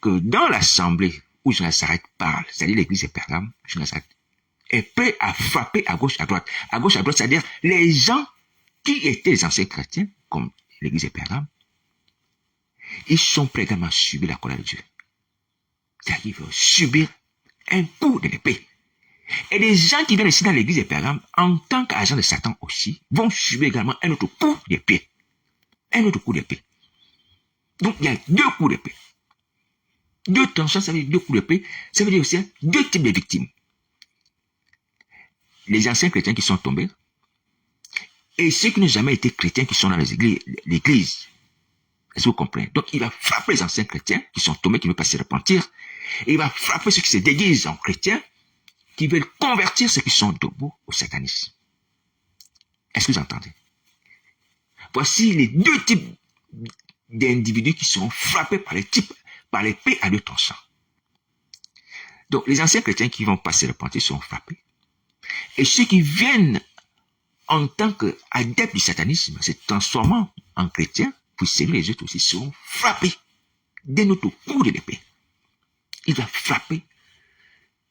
que dans l'assemblée où Jean Nazareth parle, c'est-à-dire l'église de Pergame, Jean Nazareth est prêt à frapper à gauche, à droite. À gauche, à droite, c'est-à-dire les gens qui étaient les anciens chrétiens, comme l'église de Pergame, ils sont prêts également à subir la colère de Dieu. C'est-à-dire qu'ils veulent subir un coup de l'épée. Et les gens qui viennent ici dans l'église de Pergame, en tant qu'agents de Satan aussi, vont subir également un autre coup d'épée. Un autre coup d'épée. Donc, il y a 2 coups d'épée. 2 tranchants, ça veut dire 2 coups d'épée. Ça veut dire aussi 2 types de victimes. Les anciens chrétiens qui sont tombés et ceux qui n'ont jamais été chrétiens qui sont dans l'église. Est-ce que vous comprenez? Donc, il va frapper les anciens chrétiens qui sont tombés, qui ne veulent pas se repentir. Et il va frapper ceux qui se déguisent en chrétiens, qui veulent convertir ceux qui sont debout au satanisme. Est-ce que vous entendez? Voici les 2 types d'individus qui sont frappés par l'épée à 2 tranchants. Donc, les anciens chrétiens qui vont pas se repentir seront frappés. Et ceux qui viennent en tant qu'adeptes du satanisme, se transformant en chrétiens, pour séduire les autres aussi, seront frappés d'un autre coup de l'épée. Il va frapper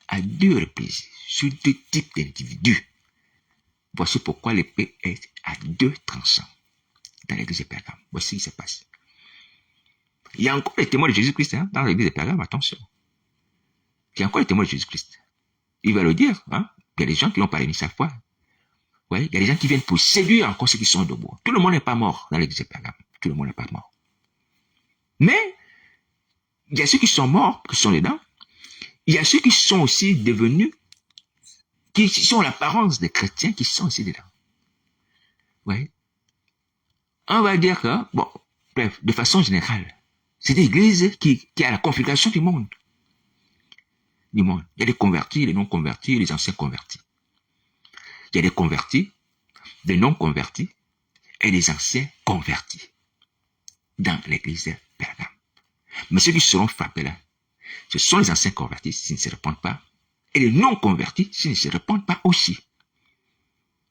à 2 reprises sur 2 types d'individus. Voici pourquoi l'épée est à 2 tranchants dans l'église de Pergame. Voici ce qui se passe. Il y a encore les témoins de Jésus-Christ dans l'église de Pergame, attention. Il y a encore les témoins de Jésus-Christ. Il va le dire. Il y a des gens qui n'ont pas réuni sa foi. Ouais, il y a des gens qui viennent pour séduire encore ceux qui sont debout. Tout le monde n'est pas mort dans l'église de Pergame. Tout le monde n'est pas mort. Mais, il y a ceux qui sont morts, qui sont dedans. Il y a ceux qui sont aussi devenus, qui sont l'apparence des chrétiens, qui sont aussi dedans. Oui. On va dire que, bon, bref, de façon générale, c'est l'église qui a la configuration du monde. Du monde. Il y a des convertis, les non-convertis, les anciens convertis. Il y a des convertis, des non-convertis et des anciens convertis dans l'église de Pergame. Mais ceux qui seront frappés là, ce sont les anciens convertis s'ils ne se répandent pas et les non-convertis s'ils ne se répandent pas aussi.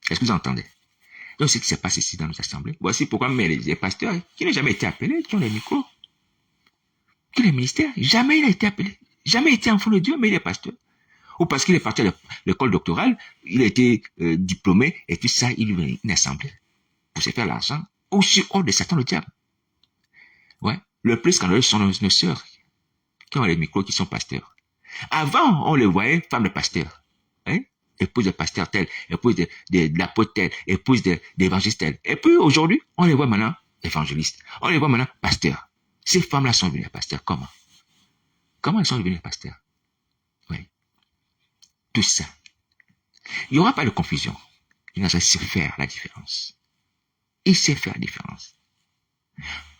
Est-ce que vous entendez? Donc, ce qui se passe ici dans nos assemblées, voici pourquoi même les pasteurs qui n'ont jamais été appelés, qui ont les micros, qui ont les ministères, jamais il a été appelé, jamais été enfant de Dieu, mais il est pasteur. Ou parce qu'il est parti à l'école doctorale, il a été diplômé, et tout ça, il veut une assemblée pour se faire l'argent, aussi hors de Satan le diable. Ouais. Le plus scandaleux sont nos sœurs qui ont les micros, qui sont pasteurs. Avant, on les voyait femmes de pasteurs. Hein? Épouse de pasteur tel, épouse de l'apôtre tel, épouse d'évangéliste tel. Et puis aujourd'hui, on les voit maintenant évangélistes. On les voit maintenant pasteurs. Ces femmes-là sont devenues pasteurs. Comment? Comment elles sont devenues pasteurs? Oui. Tout ça. Il n'y aura pas de confusion. Il sait faire la différence. Il sait faire la différence.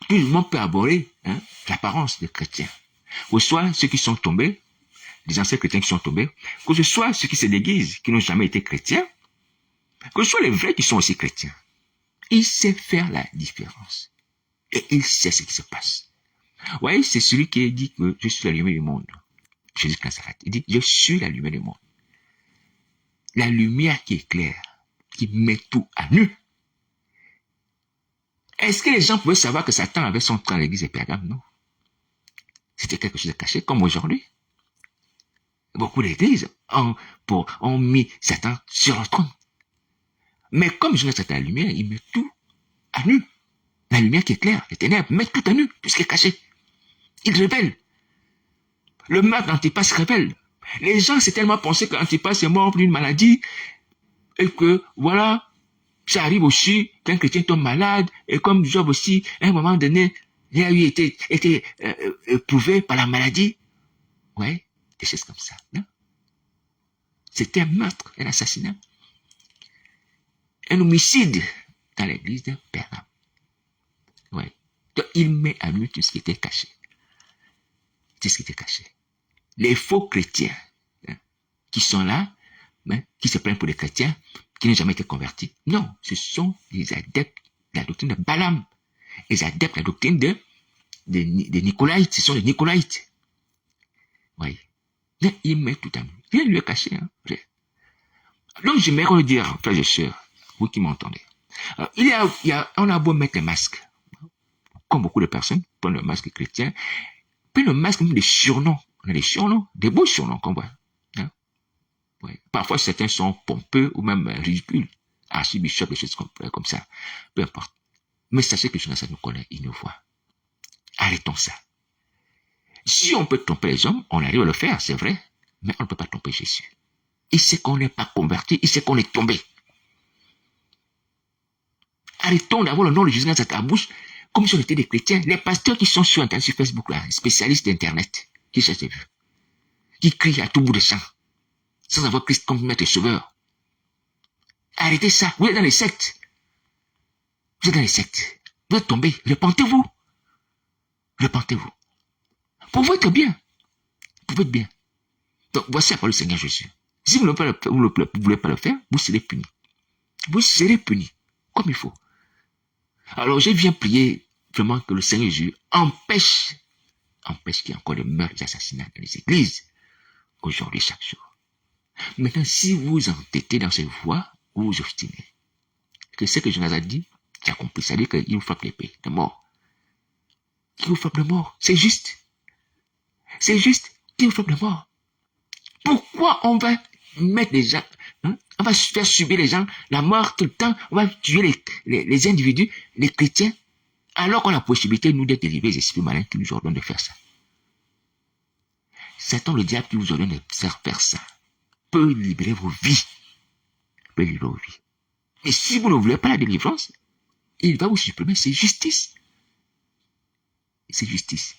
Tout le monde peut aborder l'apparence de chrétien. Que ce soit ceux qui sont tombés, les anciens chrétiens qui sont tombés, que ce soit ceux qui se déguisent, qui n'ont jamais été chrétiens, que ce soit les vrais qui sont aussi chrétiens. Il sait faire la différence. Et il sait ce qui se passe. Vous voyez, c'est celui qui dit que je suis la lumière du monde. Jésus de Nazareth. Il dit, je suis la lumière du monde. La lumière qui éclaire, qui met tout à nu. Est-ce que les gens pouvaient savoir que Satan avait son train à l'église de Pergame? Non. C'était quelque chose de caché, comme aujourd'hui. Beaucoup d'églises ont mis Satan sur leur trône. Mais comme je Satan la lumière, il met tout à nu. La lumière qui éclaire, les ténèbres, met tout à nu, tout ce qui est caché. Il révèle. Le meurtre d'Antipas révèle. Les gens s'est tellement pensé qu'Antipas est mort d'une maladie et que, voilà, ça arrive aussi qu'un chrétien tombe malade et comme Job aussi, à un moment donné, il a eu été éprouvé par la maladie. Ouais, des choses comme ça. Non? C'était un meurtre, un assassinat, un homicide dans l'église de Pergame. Ouais. Donc, il met à nu tout ce qui était caché. Tout ce qui était caché. Les faux chrétiens qui sont là, qui se prennent pour des chrétiens, qui n'ont jamais été convertis. Non, ce sont les adeptes de la doctrine de Balaam. Les adeptes de la doctrine de Nicolaïtes. Ce sont les Nicolaïtes. Oui. Là, il met tout à nu. Rien ne lui est caché. Donc, j'aimerais dire, frères et sœurs, vous qui m'entendez, on a beau mettre les masques, comme beaucoup de personnes prennent le masque chrétien, puis le masque même des surnoms. On a des surnoms, des beaux surnoms qu'on voit. Oui. Parfois, certains sont pompeux ou même ridicules. Archibishop, des choses comme ça. Peu importe. Mais sachez que Jonathan nous connaît, il nous voit. Arrêtons ça. Si on peut tromper les hommes, on arrive à le faire, c'est vrai. Mais on ne peut pas tromper Jésus. Il sait qu'on n'est pas converti, il sait qu'on est tombé. Arrêtons d'avoir le nom de Jésus dans ta bouche, comme si on était des chrétiens. Les pasteurs qui sont sur Internet, sur Facebook, là, spécialistes d'Internet, qui cherchent des vues, qui crient à tout bout de champ, sans avoir Christ comme maître et sauveur. Arrêtez ça. Vous êtes dans les sectes. Vous êtes dans les sectes. Vous êtes tombés. Repentez-vous. Repentez-vous. Pour vous être bien. Pour vous être bien. Donc, voici la parole du Seigneur Jésus. Si vous ne voulez pas le faire, vous serez punis. Vous serez punis. Comme il faut. Alors, je viens prier vraiment que le Seigneur Jésus empêche qu'il y ait encore des meurtres, des assassinats dans les églises. Aujourd'hui, chaque jour. Maintenant, si vous entêtez dans cette voie, vous vous obstinez. Que ce que Jonas a dit, j'ai compris. C'est-à-dire qu'il vous frappe l'épée de mort. Il vous frappe de mort. C'est juste. C'est juste. Il vous frappe de mort. Pourquoi on va mettre les gens, on va faire subir les gens la mort tout le temps, on va tuer les individus, les chrétiens, alors qu'on a la possibilité, nous, d'être délivrés des esprits malins qui nous ordonnent de faire ça. Satan, le diable qui vous ordonne de faire ça, peut libérer vos vies. Peut libérer vos vies. Et si vous ne voulez pas la délivrance, il va vous supprimer, c'est justice. c'est justice.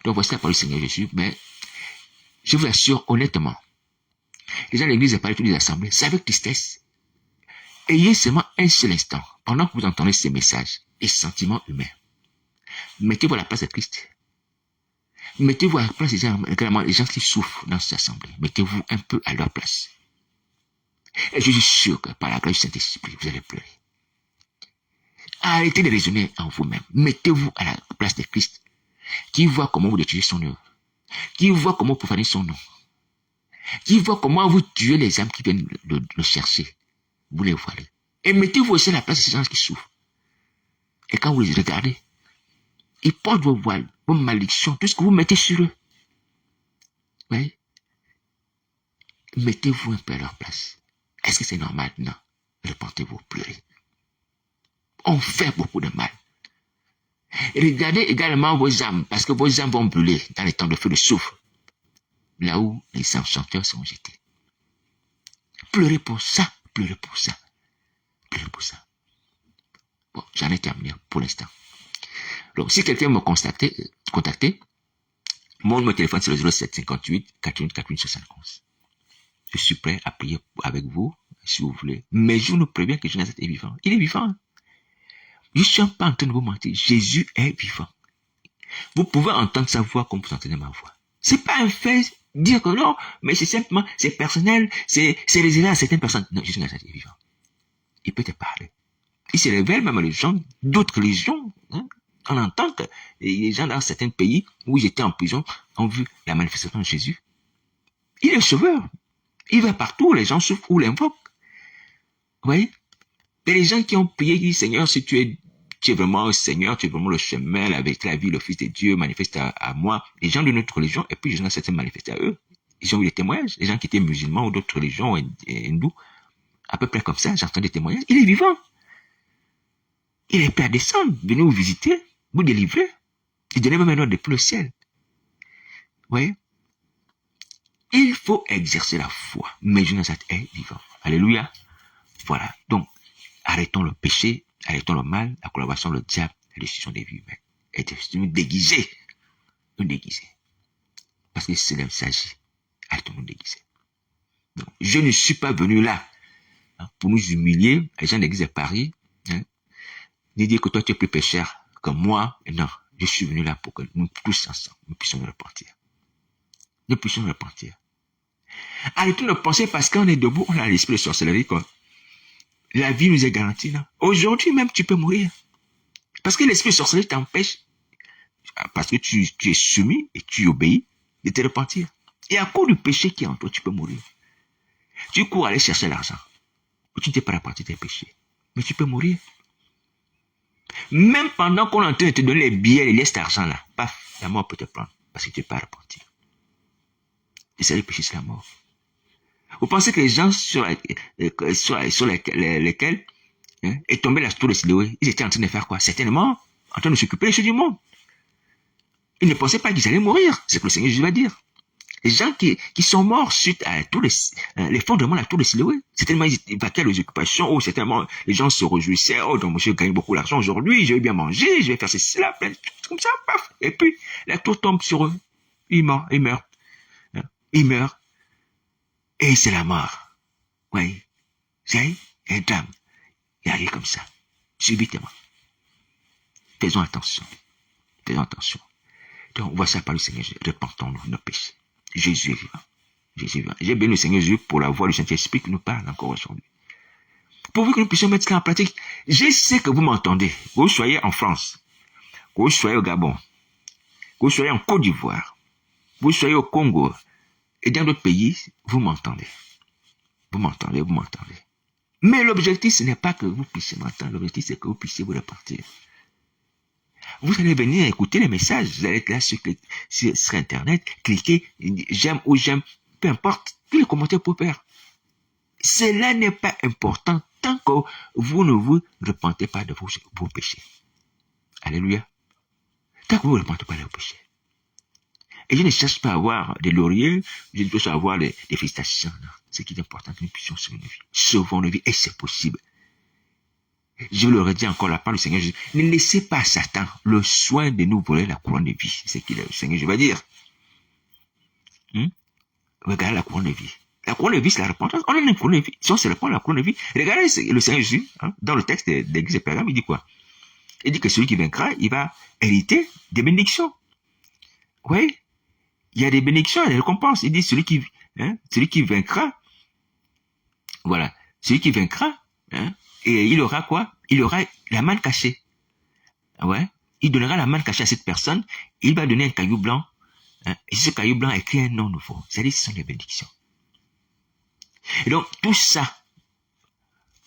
Donc voici la parole du Seigneur Jésus, mais je vous assure honnêtement, les gens de l'église et pas toutes les assemblées, c'est avec tristesse. Ayez seulement un seul instant, pendant que vous entendez ces messages et sentiments humains. Mettez-vous à la place de Christ. Mettez-vous à la place des gens qui souffrent dans cette assemblée. Mettez-vous un peu à leur place. Et je suis sûr que par la grâce du Saint-Esprit, vous allez pleurer. Arrêtez de raisonner en vous-même. Mettez-vous à la place de Christ, qui voit comment vous détruisez son œuvre, qui voit comment vous profanez son nom, qui voit comment vous tuez les âmes qui viennent le chercher. Vous les voilez. Et mettez-vous aussi à la place de ces gens qui souffrent. Et quand vous les regardez, ils portent vos voiles, vos malédictions, tout ce que vous mettez sur eux. Oui. Mettez-vous un peu à leur place. Est-ce que c'est normal? Non. Repentez-vous, pleurez. On fait beaucoup de mal. Et regardez également vos âmes, parce que vos âmes vont brûler dans les temps de feu de soufre, là où les enchanteurs seront jetés. Pleurez pour ça, pleurez pour ça, pleurez pour ça. Bon, j'en ai terminé pour l'instant. Donc, si quelqu'un me contacter, mon téléphone c'est le 07 58 48 48 71. Je suis prêt à prier avec vous, si vous voulez. Mais je vous préviens que Jonathan est vivant. Il est vivant. Je ne suis pas en train de vous mentir. Jésus est vivant. Vous pouvez entendre sa voix comme vous entendez ma voix. C'est pas un fait dire que non, mais c'est simplement, c'est personnel, c'est réservé à certaines personnes. Non, Jésus est vivant. Il peut te parler. Il se révèle même à les gens d'autres religions. Hein. On entend que les gens dans certains pays où ils étaient en prison ont vu la manifestation de Jésus. Il est sauveur. Il va partout, les gens souffrent ou l'invoquent. Vous voyez? Et les gens qui ont prié, ils disent, Seigneur, si tu es vraiment le Seigneur, tu es vraiment le chemin, la vérité, la vie, le Fils de Dieu, manifeste à moi. Les gens de notre religion, et puis les gens certains manifestent à eux. Ils ont eu des témoignages. Les gens qui étaient musulmans ou d'autres religions hindous, à peu près comme ça, j'entends des témoignages. Il est vivant. Il est prêt à descendre, venir vous visiter, vous délivrer. Il donnait même un ordre depuis le ciel. Vous voyez? Il faut exercer la foi. Mais Jonathan est vivant. Alléluia. Voilà. Donc, arrêtons le péché, arrêtons le mal, la collaboration, le diable, la destruction des vies humaines. Et de nous déguiser. Nous déguiser. Parce que c'est là qu'il s'agit. Arrêtons de nous déguiser. Donc, je ne suis pas venu là pour nous humilier, les gens de l'église de Paris, hein, ni dire que toi tu es plus pécheur que moi. Non, je suis venu là pour que nous tous ensemble, nous puissions nous repentir. Nous puissions nous repentir. Arrêtons de penser parce qu'on est debout, on a l'esprit de sorcellerie, quoi. La vie nous est garantie, non? Aujourd'hui même, tu peux mourir. Parce que l'esprit de sorcellerie t'empêche, parce que tu es soumis et tu obéis, de te repentir. Et à cause du péché qui est en toi, tu peux mourir. Tu cours aller chercher l'argent. Tu ne t'es pas repenti de tes péchés. Mais tu peux mourir. Même pendant qu'on est en train de te donner les billets, les cet argent-là, paf, la mort peut te prendre. Parce que tu n'es pas repenti. Et c'est le péché, c'est la mort. Vous pensez que les gens sur lesquels est tombé la tour de Siloé, ils étaient en train de faire quoi? Certainement en train de s'occuper des choses du monde. Ils ne pensaient pas qu'ils allaient mourir. C'est ce que le Seigneur Jésus va dire. Les gens qui sont morts suite à tous l'effondrement de la tour de Siloé, certainement ils vaquaient les occupations, ou certainement les gens se réjouissaient, oh donc monsieur gagne beaucoup d'argent aujourd'hui, je vais bien manger, je vais faire ceci, cela, plein de trucs comme ça, paf. Et puis la tour tombe sur eux. Ils meurent. Ils meurent. Et c'est la mort. Oui. C'est un drame. Il arrive comme ça. Subitement. Faisons attention. Faisons attention. Donc, voici la parole du Seigneur. Repentons-nous de nos péchés. Jésus est vivant. Jésus est vivant. J'ai béni le Seigneur Jésus pour la voix du Saint-Esprit qui nous parle encore aujourd'hui. Pourvu que nous puissions mettre ça en pratique. Je sais que vous m'entendez. Que vous soyez en France. Que vous soyez au Gabon. Que vous soyez en Côte d'Ivoire. Que vous soyez au Congo. Et dans d'autres pays, vous m'entendez. Vous m'entendez, vous m'entendez. Mais l'objectif, ce n'est pas que vous puissiez m'entendre. L'objectif, c'est que vous puissiez vous repentir. Vous allez venir écouter les messages. Vous allez être là sur Internet, cliquer, j'aime ou j'aime, peu importe, tous les commentaires pour faire. Cela n'est pas important tant que vous ne vous repentez pas de vos péchés. Alléluia. Tant que vous ne vous repentez pas de vos péchés. Et je ne cherche pas à avoir des lauriers, je ne cherche pas à avoir des félicitations. Non. Ce qui est important, que nous puissions sauver nos vies. Sauvons nos vies, et c'est possible. Je le redis encore la part du Seigneur Jésus. Ne laissez pas à Satan le soin de nous voler la couronne de vie. C'est ce que le Seigneur Jésus va dire. Regardez la couronne de vie. La couronne de vie, c'est la repentance. On a une couronne de vie. Si on se répand la couronne de vie, regardez le Seigneur Jésus, dans le texte de l'Église de Pergame, il dit quoi? Il dit que celui qui vaincra, il va hériter des bénédictions. Oui, il y a des bénédictions et des récompenses. Il dit celui qui vaincra, voilà, celui qui vaincra, et il aura quoi? Il aura la manne cachée. Ouais, il donnera la manne cachée à cette personne, il va donner un caillou blanc, et ce caillou blanc écrit un nom nouveau. C'est-à-dire ce sont des bénédictions. Et donc, tout ça,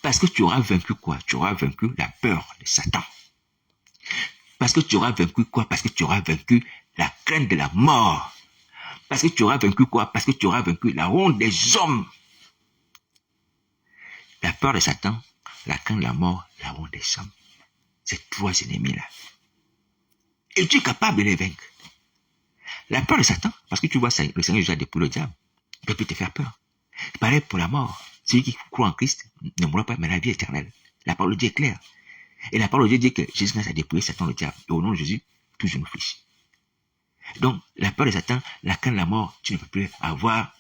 parce que tu auras vaincu quoi? Tu auras vaincu la peur de Satan. Parce que tu auras vaincu quoi? Parce que tu auras vaincu la crainte de la mort. Parce que tu auras vaincu quoi? Parce que tu auras vaincu la honte des hommes. La peur de Satan, la crainte de la mort, la honte des hommes. Ces trois ennemis-là. Et tu es capable de les vaincre. La peur de Satan, parce que tu vois, le Seigneur Jésus a dépouillé le diable. Il ne peut plus te faire peur. Pareil pour la mort. Celui qui croit en Christ ne mourra pas, mais la vie éternelle. La parole de Dieu est claire. Et la parole de Dieu dit que Jésus a dépouillé Satan le diable. Et au nom de Jésus, tout genou fléchit. Donc, la peur de Satan, la crainte de la mort, tu ne peux plus avoir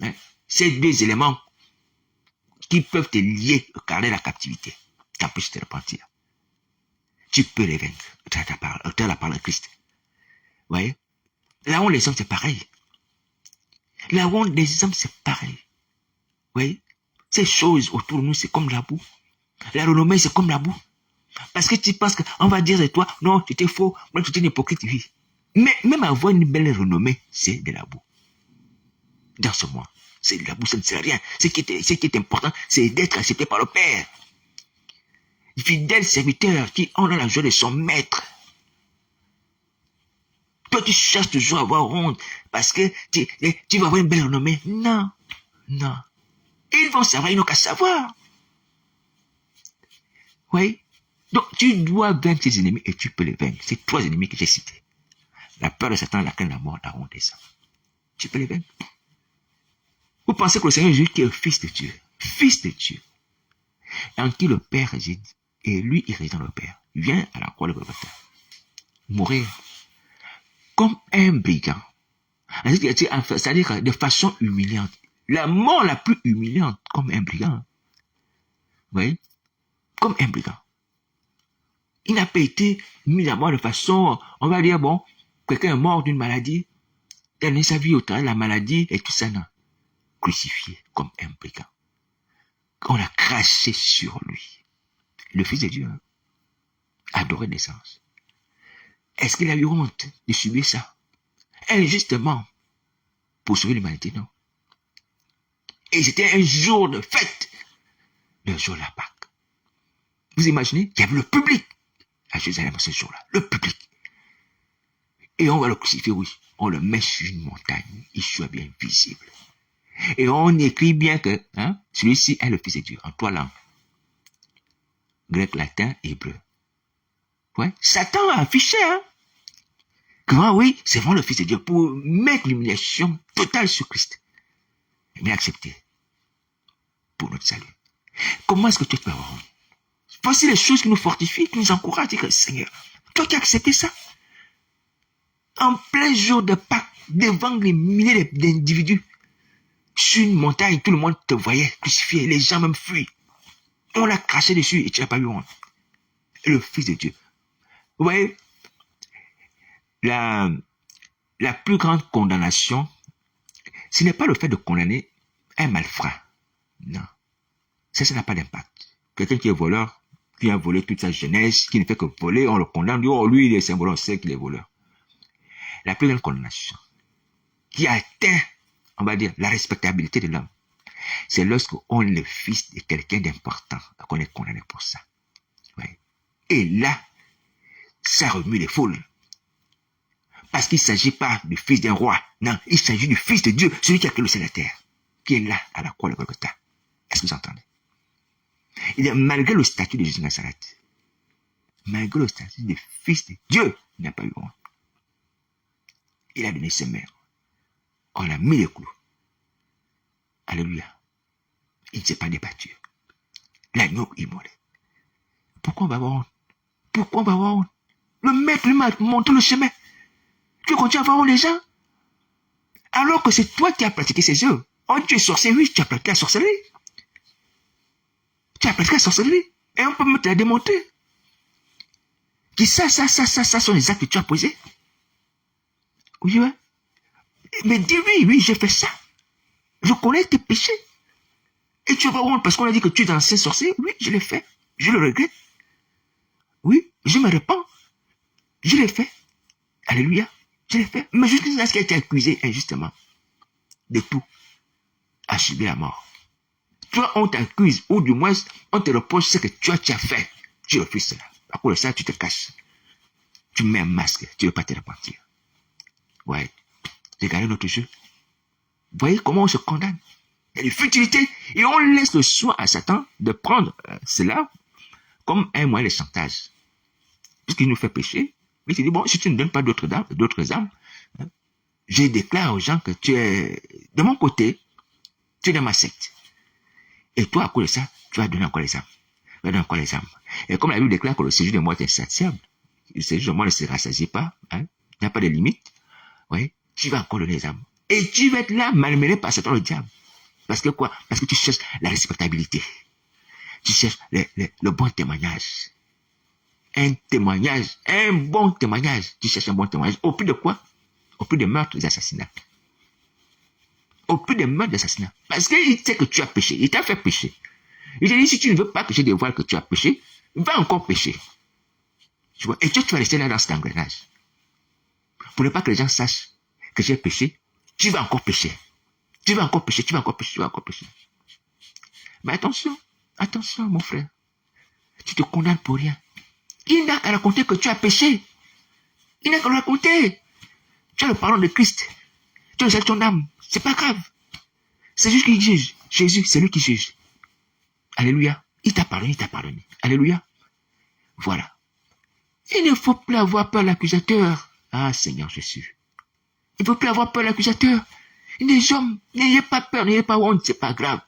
ces deux éléments qui peuvent te lier au carnet de la captivité, qui empêchent de te repentir. Tu peux les vaincre au la parole de Christ. Vous voyez? La honte des hommes, c'est pareil. La honte des hommes, c'est pareil. Vous voyez? Ces choses autour de nous, c'est comme la boue. La renommée, c'est comme la boue. Parce que tu penses qu'on va dire de toi, non, tu étais faux, moi tu étais une hypocrite, oui. Mais même avoir une belle renommée, c'est de la boue. Dans ce monde, c'est de la boue, ça ne sert à rien. Ce qui est important, c'est d'être accepté par le Père. Fidèle serviteur qui honore la joie de son maître. Toi, tu cherches toujours à avoir honte parce que tu vas avoir une belle renommée. Non, non. Ils vont savoir, ils n'ont qu'à savoir. Oui. Donc, tu dois vaincre tes ennemis et tu peux les vaincre. C'est trois ennemis que j'ai cités. La peur de Satan, la crainte de la mort, la honte des hommes. Tu peux les vaincre. Vous pensez que le Seigneur Jésus qui est le Fils de Dieu, en qui le Père réside, et lui, il réside dans le Père, vient à la croix de Golgotha, mourir comme un brigand. C'est-à-dire de façon humiliante. La mort la plus humiliante, comme un brigand. Vous voyez? Comme un brigand. Il n'a pas été mis à mort de façon, on va dire, bon, quelqu'un est mort d'une maladie, il a donné sa vie au travers de la maladie et tout ça, non. Crucifié comme un brigand. On a craché sur lui. Le Fils de Dieu, adoré naissance. Est-ce qu'il a eu honte de subir ça? Injustement, pour sauver l'humanité, non. Et c'était un jour de fête, le jour de la Pâque. Vous imaginez, il y avait le public à Jérusalem ce jour-là, le public. Et on va le crucifier, oui. On le met sur une montagne, il soit bien visible. Et on écrit bien que celui-ci est le Fils de Dieu, en trois langues. Grec, latin, hébreu. Ouais. Satan a affiché, comment, oui, c'est vraiment le Fils de Dieu, pour mettre l'humiliation totale sur Christ. Mais accepté. Pour notre salut. Comment est-ce que tu peux avoir honte? Voici les choses qui nous fortifient, qui nous encouragent, dire que Seigneur, toi qui as accepté ça, en plein jour de Pâques, devant les milliers d'individus, sur une montagne, tout le monde te voyait crucifié, les gens même fuient. On l'a craché dessus et tu n'as pas eu honte. Et le Fils de Dieu. Vous voyez, la plus grande condamnation, ce n'est pas le fait de condamner un malfrat. Non. Ça n'a pas d'impact. Quelqu'un qui est voleur, qui a volé toute sa jeunesse, qui ne fait que voler, on le condamne, on dit, oh, lui, il est un voleur, on sait qu'il est voleur. La plus grande condamnation, qui atteint, on va dire, la respectabilité de l'homme, c'est lorsqu'on est le fils de quelqu'un d'important, qu'on est condamné pour ça. Ouais. Et là, ça remue les foules. Parce qu'il ne s'agit pas du fils d'un roi, non, il s'agit du Fils de Dieu, celui qui a créé le ciel et la terre, qui est là, à la croix de Golgotha. Est-ce que vous entendez? Il est, malgré le statut de Jésus de Nazareth, malgré le statut de Fils de Dieu, il n'a pas eu honte. Il a donné ses mères. On a mis les clous. Alléluia. Il ne s'est pas débattu. L'agneau immolé. pourquoi on va avoir honte? Pourquoi on va avoir honte? Le maître lui m'a montré le chemin. Tu continues à avoir honte les gens? Alors que c'est toi qui as pratiqué ces œuvres. Oh, tu es sorcier, oui, tu as pratiqué la sorcellerie. Tu as pratiqué la sorcellerie. Et on peut me te la démontrer. Qui ça sont les actes que tu as posés. Oui, ouais. Mais dis oui, j'ai fait ça. Je connais tes péchés. Et tu vas voir, parce qu'on a dit que tu es ancien sorcier. Oui, je l'ai fait. Je le regrette. Oui, je me répands. Je l'ai fait. Alléluia. Je l'ai fait. Mais jusqu'à ce qu'elle ait été accusée injustement de tout, a subi la mort. Toi, on t'accuse, ou du moins, on te reproche ce que tu as fait. Tu refuses cela. À cause de ça, tu te caches. Tu mets un masque. Tu ne veux pas te repentir. Ouais. Regardez notre jeu. Vous voyez comment on se condamne. Il y a des futilités. Et on laisse le soin à Satan de prendre cela comme un moyen de chantage. Puisqu'il nous fait pécher. Il te dit, bon, si tu ne donnes pas d'autres âmes, je déclare aux gens que tu es de mon côté, tu es dans ma secte. Et toi, à cause de ça, tu vas donner encore les âmes. Tu vas donner encore les âmes. Et comme la Bible déclare que le séjour de mort est insatiable, le séjour de mort ne se rassasie pas, il n'y a pas de limite, oui, tu vas encore donner les âmes. Et tu vas être là, malmené par Satan le diable. Parce que quoi? Parce que tu cherches la respectabilité. Tu cherches le bon témoignage. Un bon témoignage. Tu cherches un bon témoignage. Au prix de quoi? Au prix de meurtres et d'assassinats. Au prix de meurtres et d'assassinats. Parce qu'il sait que tu as péché. Il t'a fait pécher. Il te dit, si tu ne veux pas que je dévoile que tu as péché, va encore pécher. Tu vois? Et tu vas rester là dans cet engrenage. Pour ne pas que les gens sachent que j'ai péché, tu vas encore pécher. Tu vas encore pécher. Mais attention, mon frère. Tu te condamnes pour rien. Il n'a qu'à raconter que tu as péché. Il n'a qu'à le raconter. Tu as le pardon de Christ. Tu as ton âme. C'est pas grave. C'est juste qu'il juge. Jésus, c'est lui qui juge. Alléluia. Il t'a pardonné. Alléluia. Voilà. Il ne faut plus avoir peur de l'accusateur. Ah, Seigneur Jésus. Il ne faut plus avoir peur de l'accusateur. Les hommes, n'ayez pas peur, n'ayez pas honte, c'est pas grave.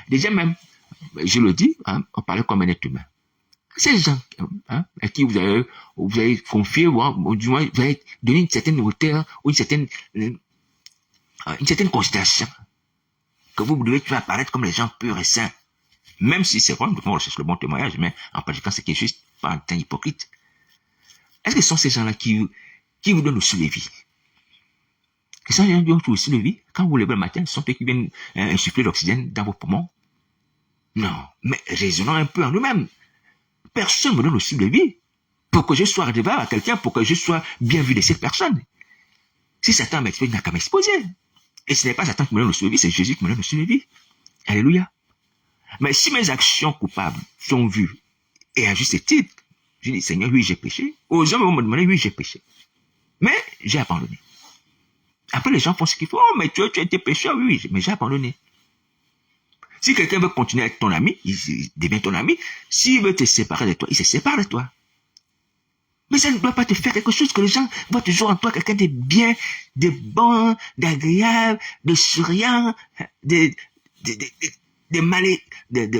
Déjà même, je le dis, on parlait comme un être humain. Ces gens à qui vous avez confié, ou du moins vous avez donné une certaine hauteur, ou une certaine considération, que vous devez toujours apparaître comme les gens purs et saints. Même si c'est vrai, on recherche le bon témoignage, mais en pratiquant ce qui est juste, pas un temps hypocrite. Est-ce que ce sont ces gens-là qui vous donnent aussi la vie? Que ces gens donnent aussi la vie? Quand vous vous levez le matin, ce sont eux qui viennent insuffler l'oxygène dans vos poumons? Non, mais raisonnons un peu en nous-mêmes. Personne ne me donne aussi de vie pour que je sois redevable à quelqu'un, pour que je sois bien vu de cette personne. Si Satan m'expose, il n'a qu'à m'exposer. Et ce n'est pas Satan qui me donne le vie, c'est Jésus qui me donne le vie. Alléluia. Mais si mes actions coupables sont vues, et à juste titre, je dis, Seigneur, oui, j'ai péché. Aux hommes vont me demander, oui, j'ai péché. Mais j'ai abandonné. Après, les gens font ce qu'il faut. Oh, mais tu as été pécheur, oui, mais j'ai abandonné. Si quelqu'un veut continuer à être ton ami, il devient ton ami. S'il veut te séparer de toi, il se sépare de toi. Mais ça ne doit pas te faire quelque chose que les gens voient toujours en toi quelqu'un de bien, de bon, d'agréable, de souriant, de malais,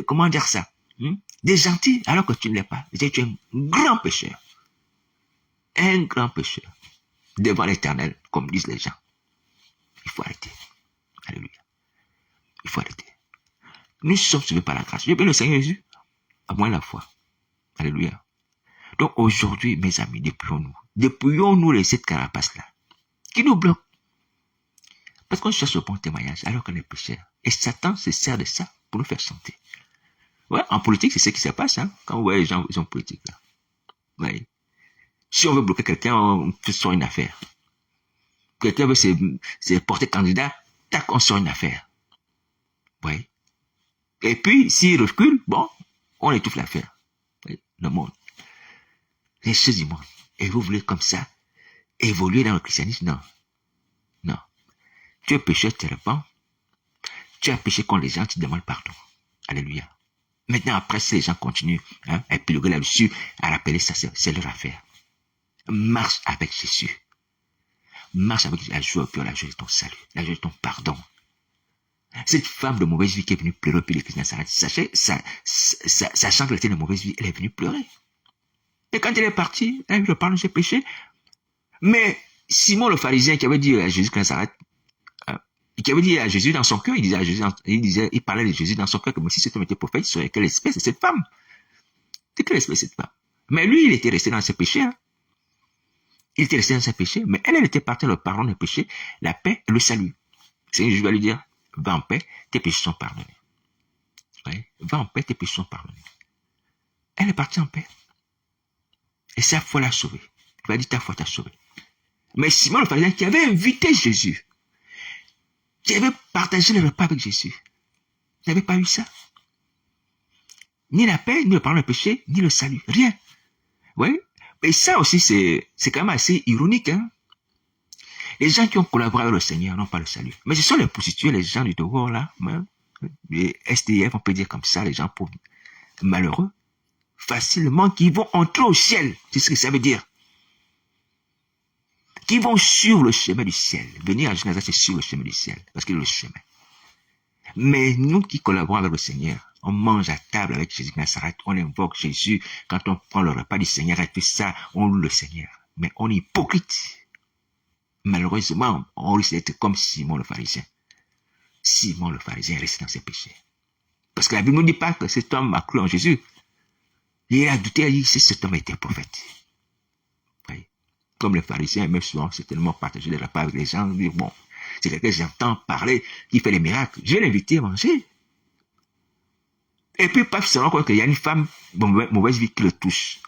comment dire ça, de gentil, alors que tu ne l'es pas. Tu es un grand pécheur. Un grand pécheur. Devant l'Éternel, comme disent les gens. Il faut arrêter. Alléluia. Il faut arrêter. Nous sommes sauvés par la grâce. Je bénis le Seigneur Jésus. À moins la foi. Alléluia. Donc aujourd'hui, mes amis, dépouillons-nous. Dépouillons-nous les sept carapaces-là. Qui nous bloquent. Parce qu'on cherche le bon témoignage alors qu'on est pécheur. Et Satan se sert de ça pour nous faire chanter. Ouais, en politique, c'est ce qui se passe, quand vous voyez les gens en politique, là. Ouais. Si on veut bloquer quelqu'un, on sort une affaire. Quelqu'un veut se porter candidat, tac, on sort une affaire. Oui. Et puis, s'il recule, bon, on étouffe l'affaire. Oui. Le monde. Les choses du monde. Et vous voulez comme ça évoluer dans le christianisme? Non. Non. Tu es pécheur, tu te répands. Tu as péché contre les gens, tu demandes pardon. Alléluia. Maintenant, après, si les gens continuent à épiloguer là-dessus, à rappeler ça, c'est leur affaire. Marche avec Jésus. Marche avec la joie au cœur, la joie de ton salut, la joie de ton pardon. Cette femme de mauvaise vie qui est venue pleurer au pied de Christ Nazareth, sachant qu'elle était de mauvaise vie, elle est venue pleurer. Et quand elle est partie, elle a eu le pardon de ses péchés. Mais Simon le pharisien qui avait dit à Jésus de Nazareth, qui avait dit à Jésus dans son cœur, il parlait de Jésus dans son cœur, que si cet homme était prophète, il serait quelle espèce de cette femme? De quelle espèce de cette femme? Mais lui, il était resté dans ses péchés. Hein. Il était resté dans ses péchés, mais elle était partie le pardon des péchés, la paix et le salut. C'est je vais lui dire, va en paix, tes péchés sont pardonnés. Ouais, va en paix, tes péchés sont pardonnés. Elle est partie en paix. Et sa foi l'a sauvée. Il va dire, ta foi t'a sauvé. Mais Simon le pharisien qui avait invité Jésus, qui avait partagé le repas avec Jésus, n'avait pas eu ça. Ni la paix, ni le pardon des péchés, ni le salut. Rien. Oui. Et ça aussi, c'est quand même assez ironique. Hein? Les gens qui ont collaboré avec le Seigneur n'ont pas le salut. Mais ce sont les prostituées, les gens du dehors, là, les SDF, on peut dire comme ça, les gens pauvres, malheureux, facilement, qui vont entrer au ciel. C'est ce que ça veut dire. Qui vont suivre le chemin du ciel. Venir à Genèse, c'est suivre le chemin du ciel, parce qu'il est le chemin. Mais nous qui collaborons avec le Seigneur, on mange à table avec Jésus de Nazareth, on invoque Jésus, quand on prend le repas du Seigneur et tout ça, on loue le Seigneur. Mais on est hypocrite. Malheureusement, on risque d'être comme Simon le pharisien. Simon le pharisien reste dans ses péchés. Parce que la Bible ne dit pas que cet homme a cru en Jésus. Il a douté, il a dit que cet homme était prophète. Oui. Comme les pharisiens, même souvent, c'est tellement partagé les repas avec les gens, dire bon, c'est quelqu'un que j'entends parler, qui fait des miracles, je vais l'inviter à manger. Et puis, paf, c'est encore qu'il y a une femme, mauvaise vie qui le touche.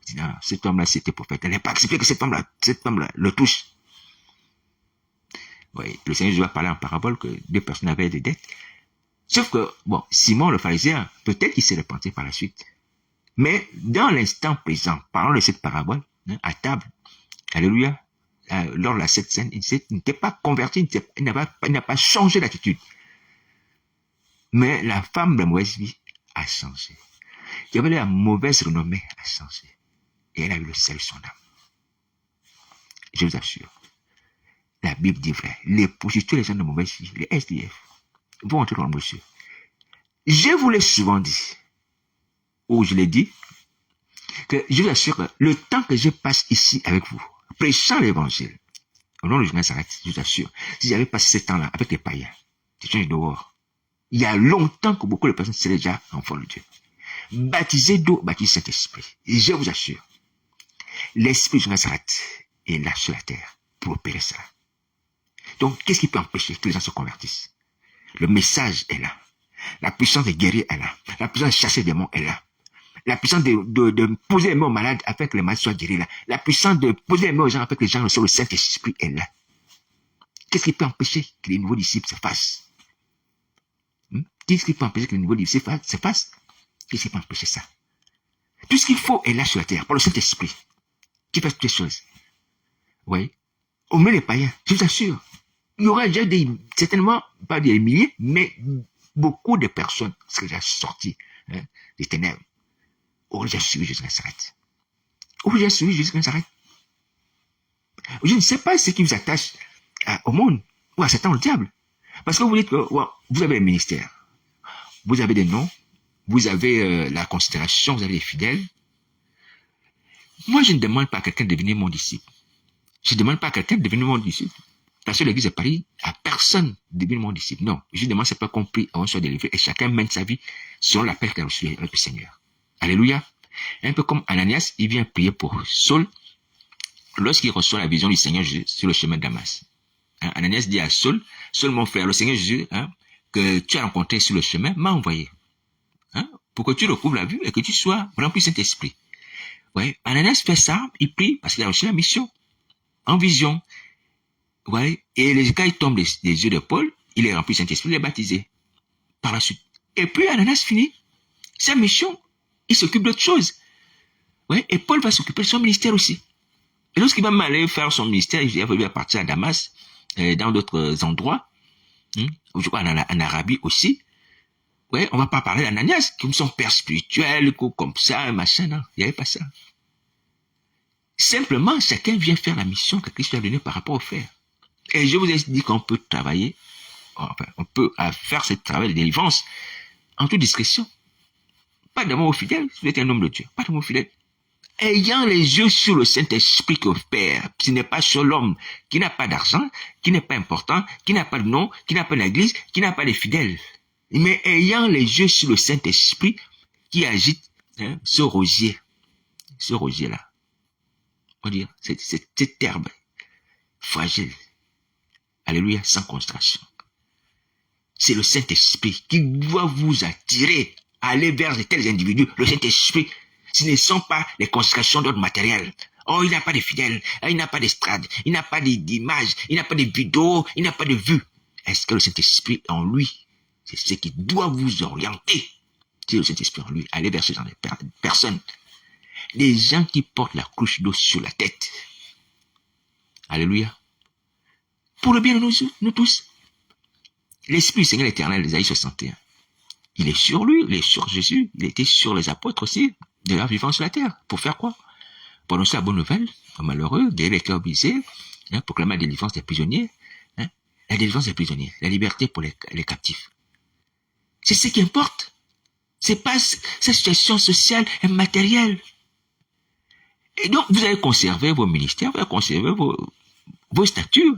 Je dis, non, cet homme-là, c'était prophète. Elle n'a pas accepté que cette femme-là le touche. Oui, le Seigneur Jésus a parlé en parabole que deux personnes avaient des dettes. Sauf que, bon, Simon le pharisien, peut-être qu'il s'est repenti par la suite. Mais dans l'instant présent, parlant de cette parabole, hein, à table, alléluia, lors de la cette scène, il n'était pas converti, il n'a pas changé d'attitude. Mais la femme de mauvaise vie a changé. Qui avait la mauvaise renommée a changé. Et elle a eu le sel de son âme. Je vous assure. La Bible dit vrai. Les prostituées, les gens de mauvaise vie, les SDF, vont entrer dans le monsieur. Je vous l'ai souvent dit, ou je l'ai dit, que je vous assure que le temps que je passe ici avec vous, prêchant l'évangile, au nom de Jésus Nazareth, je vous assure, si j'avais passé ce temps-là avec les païens, des gens dehors, il y a longtemps que beaucoup de personnes seraient déjà enfants de Dieu. Baptisés d'eau, baptisés Saint-Esprit. Et je vous assure, l'Esprit de Nazareth est là sur la terre pour opérer ça. Donc, qu'est-ce qui peut empêcher que les gens se convertissent? Le message est là. La puissance de guérir est là. La puissance de chasser des démons est là. La puissance de poser les mains aux malades afin que les malades soient guéris là. La puissance de poser les mains aux gens afin que les gens reçoivent le Saint-Esprit est là. Qu'est-ce qui peut empêcher que les nouveaux disciples se fassent? Qu'est-ce qui peut empêcher que les nouveaux disciples se fassent? Qu'est-ce qui peut empêcher ça? Tout ce qu'il faut est là sur la terre, par le Saint-Esprit, qui fait toutes les choses. Oui. Au milieu des païens, je vous assure, il y aura déjà certainement, pas des milliers, mais beaucoup de personnes seraient déjà sorties des ténèbres. Auraient déjà suivi Jésus de Nazareth. Auraient déjà suivi Jésus de Nazareth. Je ne sais pas ce qui vous attache au monde ou à Satan, le diable. Parce que vous dites que vous avez les ministères, vous avez des noms, vous avez la considération, vous avez les fidèles. Moi, je ne demande pas à quelqu'un de devenir mon disciple. Je ne demande pas à quelqu'un de devenir mon disciple. Parce que l'Église de Paris, à personne de devenir mon disciple. Non, je demande c'est pas compris, on soit délivré et chacun mène sa vie selon l'appel qu'il a reçu avec le Seigneur. Alléluia. Un peu comme Ananias, il vient prier pour Saul lorsqu'il reçoit la vision du Seigneur Jésus sur le chemin de Damas. Ananias dit à Saul, Saul mon frère, le Seigneur Jésus que tu as rencontré sur le chemin m'a envoyé pour que tu recouvres la vue et que tu sois rempli de Saint-Esprit. Ouais, Ananias fait ça, il prie parce qu'il a reçu la mission en vision. Ouais, et les gars, ils tombent des yeux de Paul, il est rempli de Saint-Esprit, il est baptisé par la suite. Et puis Ananias finit sa mission, il s'occupe d'autre chose. Ouais, et Paul va s'occuper de son ministère aussi. Et lorsqu'il va aller faire son ministère, il va partir à Damas, dans d'autres endroits, je crois en Arabie aussi. Ouais, on va pas parler d'Ananias, comme son père spirituel, comme ça, machin, non, il n'y avait pas ça. Simplement, chacun vient faire la mission que Christ lui a donnée par rapport au frère. Et je vous ai dit qu'on peut travailler enfin, on peut faire ce travail de délivrance en toute discrétion. Pas d'amour aux fidèles, si vous êtes un homme de Dieu, pas d'amour aux fidèles. Ayant les yeux sur le Saint-Esprit que Père, qui n'est pas sur l'homme, qui n'a pas d'argent, qui n'est pas important, qui n'a pas de nom, qui n'a pas d'église, qui n'a pas de fidèles. Mais ayant les yeux sur le Saint-Esprit qui agite ce rosier-là. On va dire, cette herbe fragile. Alléluia, sans concentration. C'est le Saint-Esprit qui doit vous attirer à aller vers de tels individus. Le Saint-Esprit, ce ne sont pas les consécrations d'autres matériels. Oh, il n'a pas de fidèles, il n'a pas d'estrade, il n'a pas d'image, il n'a pas de vidéo, il n'a pas de vue. Est-ce que le Saint-Esprit en lui, c'est ce qui doit vous orienter? C'est le Saint-Esprit en lui. Allez vers ce genre de personnes. Les gens qui portent la couche d'eau sur la tête. Alléluia. Pour le bien de nous tous. L'Esprit du Seigneur éternel, Isaïe 61. Il est sur lui, il est sur Jésus, il était sur les apôtres aussi, de leur vivant sur la terre. Pour faire quoi? Pour annoncer la bonne nouvelle aux malheureux, guérir les cœurs brisés, proclamer la délivrance des prisonniers, la délivrance des prisonniers, la liberté pour les captifs. C'est ce qui importe. C'est pas cette situation sociale et matérielle. Et donc, vous allez conserver vos ministères, vous allez conserver vos statuts.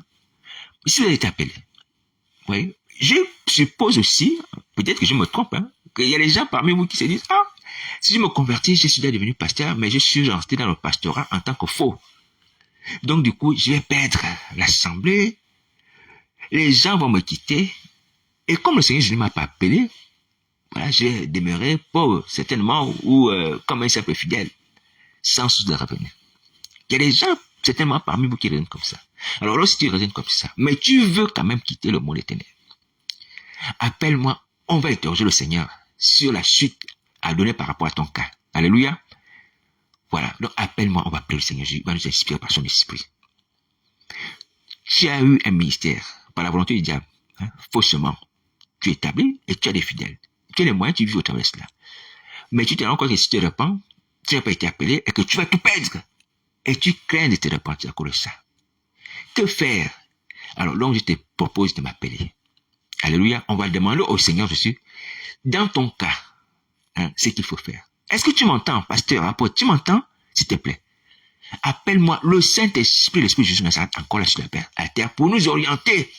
Si vous avez été appelé. Oui. Je suppose aussi, peut-être que je me trompe, qu'il y a des gens parmi vous qui se disent, ah, si je me convertis, je suis déjà devenu pasteur, mais je suis resté dans le pastorat en tant que faux. Donc, du coup, je vais perdre l'assemblée, les gens vont me quitter, et comme le Seigneur Jésus ne m'a pas appelé, voilà, je vais demeurer pauvre, certainement, ou comme un simple fidèle, sans source de revenu. Il y a des gens, certainement, parmi vous qui raisonnent comme ça. Alors là, si tu raisonnes comme ça, mais tu veux quand même quitter le monde éternel, appelle-moi, on va interroger le Seigneur sur la suite à donner par rapport à ton cas. Alléluia. Voilà, donc appelle-moi, on va appeler le Seigneur Jésus, il va nous inspirer par son esprit. Tu as eu un ministère, par la volonté du diable, faussement. Tu es établi et tu as des fidèles. Tu as les moyens, tu vis au travers de cela. Mais tu te rends compte que si tu te repens, tu n'as pas été appelé et que tu vas tout perdre. Et tu crains de te repentir à cause de ça. Que faire? Alors, donc, je te propose de m'appeler. Alléluia. On va demander au Seigneur Jésus, dans ton cas, ce qu'il faut faire. Est-ce que tu m'entends, pasteur, apôtre? Tu m'entends? S'il te plaît. Appelle-moi le Saint-Esprit, l'Esprit de Jésus Nazareth, encore là sur la terre, pour nous orienter.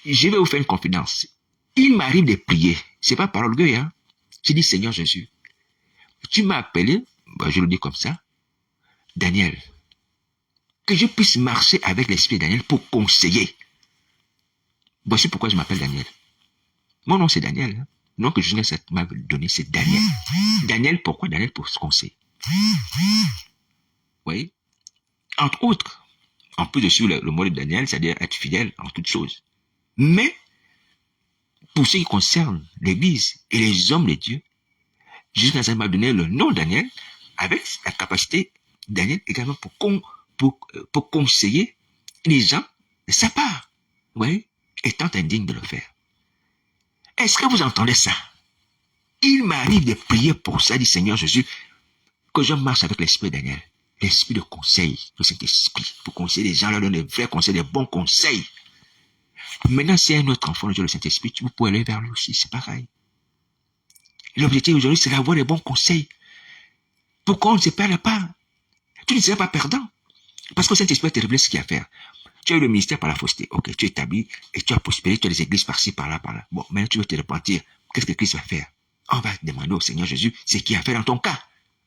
Je vais vous faire une confidence. Il m'arrive de prier. C'est pas par orgueil, Je dis, Seigneur Jésus, tu m'as appelé, je le dis comme ça, Daniel, que je puisse marcher avec l'esprit de Daniel pour conseiller. Voici pourquoi je m'appelle Daniel. Mon nom c'est Daniel. Le nom que Jésus m'a donné c'est Daniel. Daniel, pourquoi Daniel? Pour se conseiller. Vous voyez? Entre autres, en plus de suivre le mot de Daniel, c'est-à-dire être fidèle en toutes choses. Mais, pour ce qui concerne l'Église et les hommes de Dieu, Jésus m'a donné le nom Daniel avec la capacité Daniel également pour conseiller les gens de sa part. Vous voyez? Étant indigne de le faire. Est-ce que vous entendez ça? Il m'arrive de prier pour ça, dit Seigneur Jésus, que je marche avec l'esprit de Daniel, l'esprit de conseil, le Saint-Esprit, pour conseiller les gens, leur donner des vrais conseils, des bons conseils. Maintenant, si un autre enfant de Dieu, le Saint-Esprit, vous pouvez aller vers lui aussi, c'est pareil. L'objectif aujourd'hui, c'est d'avoir des bons conseils. Pourquoi on ne se perd pas? Tu ne seras pas perdant. Parce que le Saint-Esprit te révèle ce qu'il y a à faire. Tu as eu le ministère par la fausseté. Ok, tu es établi et tu as prospéré, tu as des églises par-ci, par-là, par-là. Bon, maintenant tu veux te repentir. Qu'est-ce que Christ va faire? On va demander au Seigneur Jésus ce qu'il a à faire dans ton cas.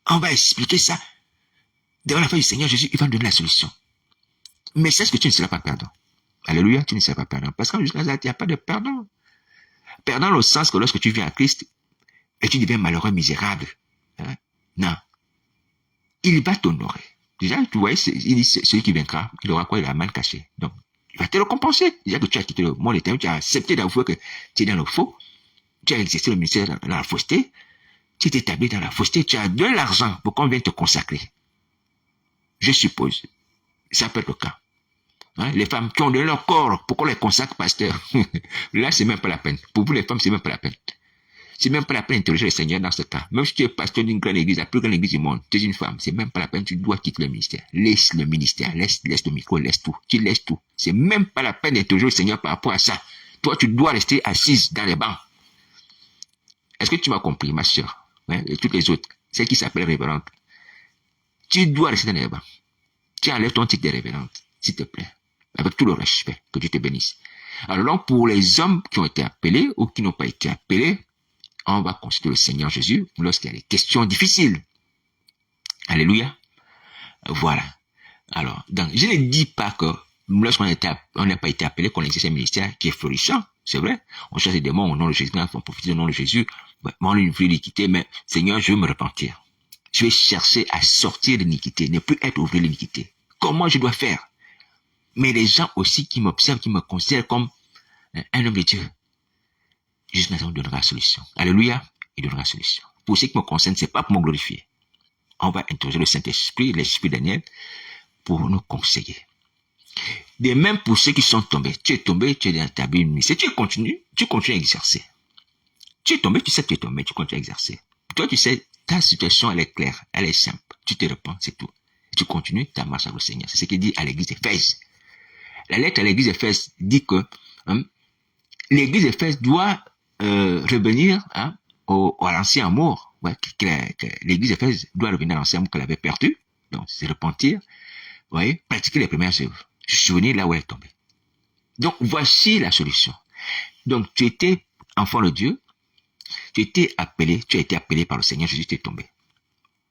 On va expliquer ça. Devant la face du Seigneur Jésus, il va nous donner la solution. Mais c'est ce que tu ne seras pas perdant. Alléluia, tu ne seras pas perdant. Parce qu'en jusqu'à là, il n'y a pas de perdant. Perdant au sens que lorsque tu viens à Christ et tu deviens malheureux, misérable. Non. Il va t'honorer. Déjà, tu vois, il dit, celui qui vaincra, il aura quoi? Il a la main cachée. Donc, il va te récompenser. Déjà que tu as quitté le monde éternel, tu as accepté d'avouer que tu es dans le faux, tu as exercé le ministère dans la fausseté, tu t'es établi dans la fausseté, tu as de l'argent pour qu'on vienne te consacrer. Je suppose. Ça peut être le cas. Les femmes qui ont donné leur corps pour qu'on les consacre, pasteur. Là, c'est même pas la peine. Pour vous, les femmes, c'est même pas la peine. C'est même pas la peine d'interroger le Seigneur dans ce cas. Même si tu es pasteur d'une grande église, la plus grande église du monde, tu es une femme, c'est même pas la peine, tu dois quitter le ministère. Laisse le ministère, laisse le micro, laisse tout. Tu laisses tout. C'est même pas la peine d'interroger le Seigneur par rapport à ça. Toi, tu dois rester assise dans les bancs. Est-ce que tu m'as compris, ma soeur, hein, et toutes les autres, celles qui s'appellent révérentes? Tu dois rester dans les bancs. Tu enlèves ton titre de révérente, s'il te plaît. Avec tout le respect, que Dieu te bénisse. Alors donc, pour les hommes qui ont été appelés ou qui n'ont pas été appelés, on va consulter le Seigneur Jésus lorsqu'il y a des questions difficiles. Alléluia. Voilà. Alors, donc, je ne dis pas que lorsqu'on n'a pas été appelé, qu'on exerce un ministère qui est florissant, c'est vrai. On cherche des démons au nom de Jésus, on profite au nom de Jésus. On a une vie d'iniquité, mais Seigneur, je veux me repentir. Je vais chercher à sortir de l'iniquité, ne plus être ouvrier de l'iniquité. Comment je dois faire? Mais les gens aussi qui m'observent, qui me considèrent comme un homme de Dieu, Jésus donnera la solution. Alléluia, il donnera la solution. Pour ce qui me concerne, c'est pas pour me glorifier. On va interroger le Saint-Esprit, l'Esprit Daniel, pour nous conseiller. De même pour ceux qui sont tombés. Tu es tombé, tu es dans ta vie ministère. Tu continues à exercer. Tu es tombé, tu sais que tu es tombé, tu continues à exercer. Toi, tu sais, ta situation, elle est claire, elle est simple. Tu te repens, c'est tout. Tu continues ta marche avec le Seigneur. C'est ce qu'il dit à l'église d'Éphèse. La lettre à l'église d'Éphèse dit que l'église d'Éphèse doit revenir à l'ancien amour. Ouais, que l'église d'Éphèse doit revenir à l'ancien amour qu'elle avait perdu. Donc, c'est repentir. Vous voyez, pratiquer les premières œuvres. Se souvenir là où elle est tombée. Donc, voici la solution. Donc, tu étais enfant de Dieu. Tu as été appelé par le Seigneur Jésus, tu es tombé.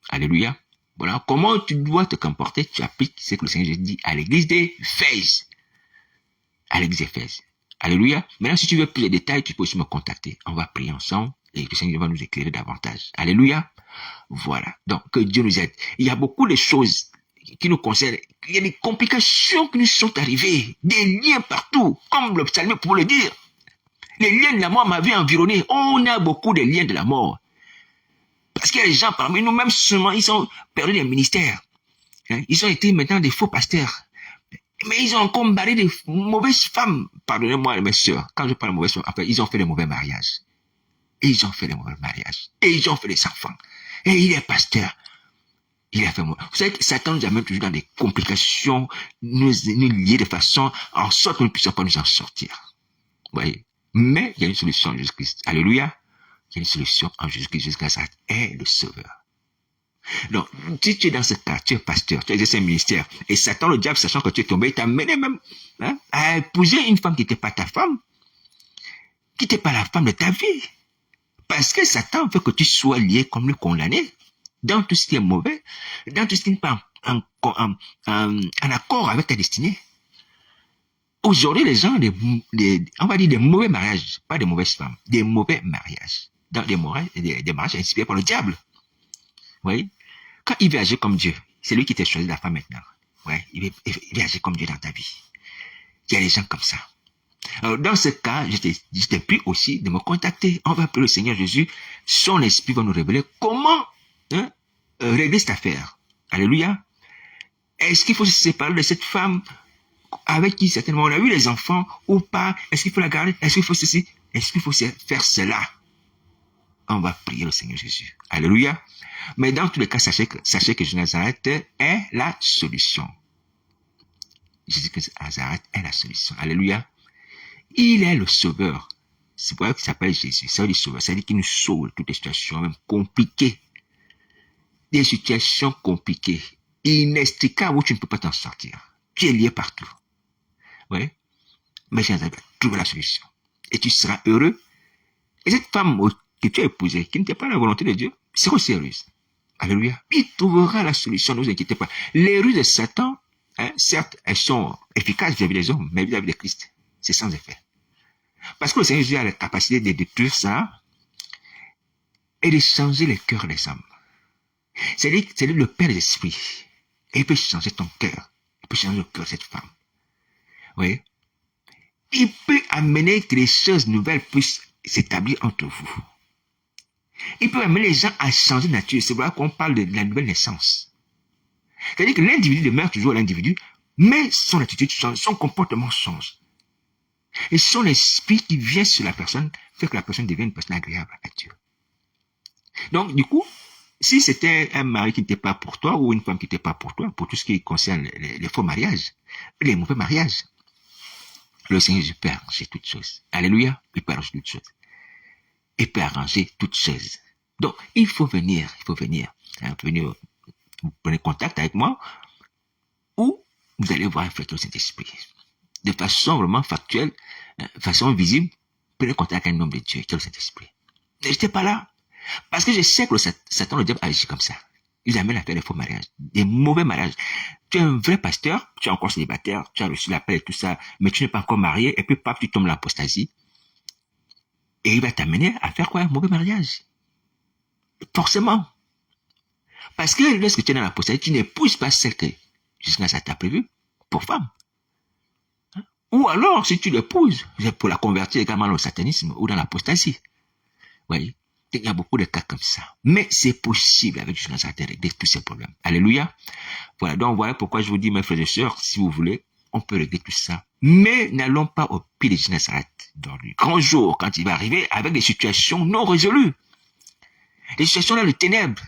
Alléluia. Voilà. Comment tu dois te comporter? Tu appliques ce que le Seigneur Jésus dit à l'église d'Éphèse. À l'église d'Éphèse. Alléluia. Maintenant, si tu veux plus de détails, tu peux aussi me contacter. On va prier ensemble et le Seigneur va nous éclairer davantage. Alléluia. Voilà. Donc, que Dieu nous aide. Il y a beaucoup de choses qui nous concernent. Il y a des complications qui nous sont arrivées. Des liens partout. Comme le psalmiste pour le dire. Les liens de la mort m'avaient environné. On a beaucoup de liens de la mort. Parce qu'il y a des gens parmi nous, même seulement, ils ont perdu des ministères. Ils ont été maintenant des faux pasteurs. Mais ils ont encore marié des mauvaises femmes. Pardonnez-moi, mes sœurs. Quand je parle de mauvaises femmes, après, ils ont fait des mauvais mariages. Et ils ont fait des mauvais mariages. Et ils ont fait des enfants. Et il est pasteur. Il a fait mauvais. Vous savez que Satan nous amène toujours dans des complications, nous lier de façon en sorte que nous ne puissions pas nous en sortir. Vous voyez? Mais il y a une solution en Jésus-Christ. Alléluia. Il y a une solution en Jésus-Christ. Jésus-Christ est le Sauveur. Donc, si tu es dans ce cas, tu es pasteur, tu exerces un ministère, et Satan, le diable, sachant que tu es tombé, t'a mené même à épouser une femme qui n'était pas ta femme, qui n'était pas la femme de ta vie. Parce que Satan veut que tu sois lié comme le condamné dans tout ce qui est mauvais, dans tout ce qui n'est pas en accord avec ta destinée. Aujourd'hui, les gens, on va dire des mauvais mariages, pas des mauvaises femmes, des mauvais mariages. Dans des mariages inspirés par le diable. Vous voyez? Quand il veut agir comme Dieu, c'est lui qui t'a choisi la femme maintenant. Ouais, il veut agir comme Dieu dans ta vie. Il y a des gens comme ça. Alors, dans ce cas, je t'ai pris aussi de me contacter. On va appeler le Seigneur Jésus. Son esprit va nous révéler comment régler cette affaire. Alléluia. Est-ce qu'il faut se séparer de cette femme avec qui certainement on a eu les enfants ou pas? Est-ce qu'il faut la garder? Est-ce qu'il faut ceci? Est-ce qu'il faut faire cela? On va prier le Seigneur Jésus. Alléluia. Mais dans tous les cas, sachez que Jésus de Nazareth est la solution. Jésus-Christ de Nazareth est la solution. Alléluia. Il est le Sauveur. C'est pour ça qu'il s'appelle Jésus. Ça veut dire Sauveur. Ça veut dire qu'il nous sauve de toutes les situations, même compliquées. Des situations compliquées, inextricables où tu ne peux pas t'en sortir. Tu es lié partout. Oui. Mais Jésus va trouver la solution. Et tu seras heureux. Et cette femme que tu as épousée, qui n'était pas la volonté de Dieu, c'est aussi heureuse. Alléluia. Il trouvera la solution, ne vous inquiétez pas. Les ruses de Satan, certes, elles sont efficaces vis-à-vis des hommes, mais vis-à-vis de Christ, c'est sans effet. Parce que le Seigneur Jésus a la capacité de détruire ça et de changer les cœurs des hommes. C'est lui le Père des esprits. Et il peut changer ton cœur. Il peut changer le cœur de cette femme. Oui. Il peut amener que les choses nouvelles puissent s'établir entre vous. Il peut amener les gens à changer de nature. C'est vrai qu'on parle de la nouvelle naissance. C'est-à-dire que l'individu demeure toujours l'individu, mais son attitude change, son comportement change. Et son esprit qui vient sur la personne fait que la personne devient une personne agréable à Dieu. Donc, du coup, si c'était un mari qui n'était pas pour toi ou une femme qui n'était pas pour toi, pour tout ce qui concerne les faux mariages, les mauvais mariages, le Seigneur Jésus peut arranger toutes choses. Alléluia, il peut arranger toutes choses. Il peut arranger toutes choses. Donc, il faut venir, vous prenez contact avec moi, ou vous allez voir un frère du Saint-Esprit. De façon vraiment factuelle, de façon visible, prenez contact avec un homme de Dieu, qui est le Saint-Esprit. N'hésitez pas là. Parce que je sais que le Satan, le diable, agit comme ça. Il amène à faire des faux mariages, des mauvais mariages. Tu es un vrai pasteur, tu es encore célibataire, tu as reçu l'appel et tout ça, mais tu n'es pas encore marié, et puis paf, tu tombes dans l'apostasie. Et il va t'amener à faire quoi? Un mauvais mariage. Forcément. Parce que lorsque tu es dans l'apostasie, tu n'épouses pas celle que jusqu'à ça t'a prévu pour femme. Hein? Ou alors, si tu l'épouses, c'est pour la convertir également au satanisme ou dans l'apostasie. Vous voyez? Il y a beaucoup de cas comme ça. Mais c'est possible avec Jésus Nazareth de régler tous ces problèmes. Alléluia. Voilà, donc voilà pourquoi je vous dis, mes frères et sœurs, si vous voulez, on peut régler tout ça. Mais n'allons pas au pied de Jésus Nazareth dans le grand jour, quand il va arriver, avec des situations non résolues. Des situations dans les ténèbres.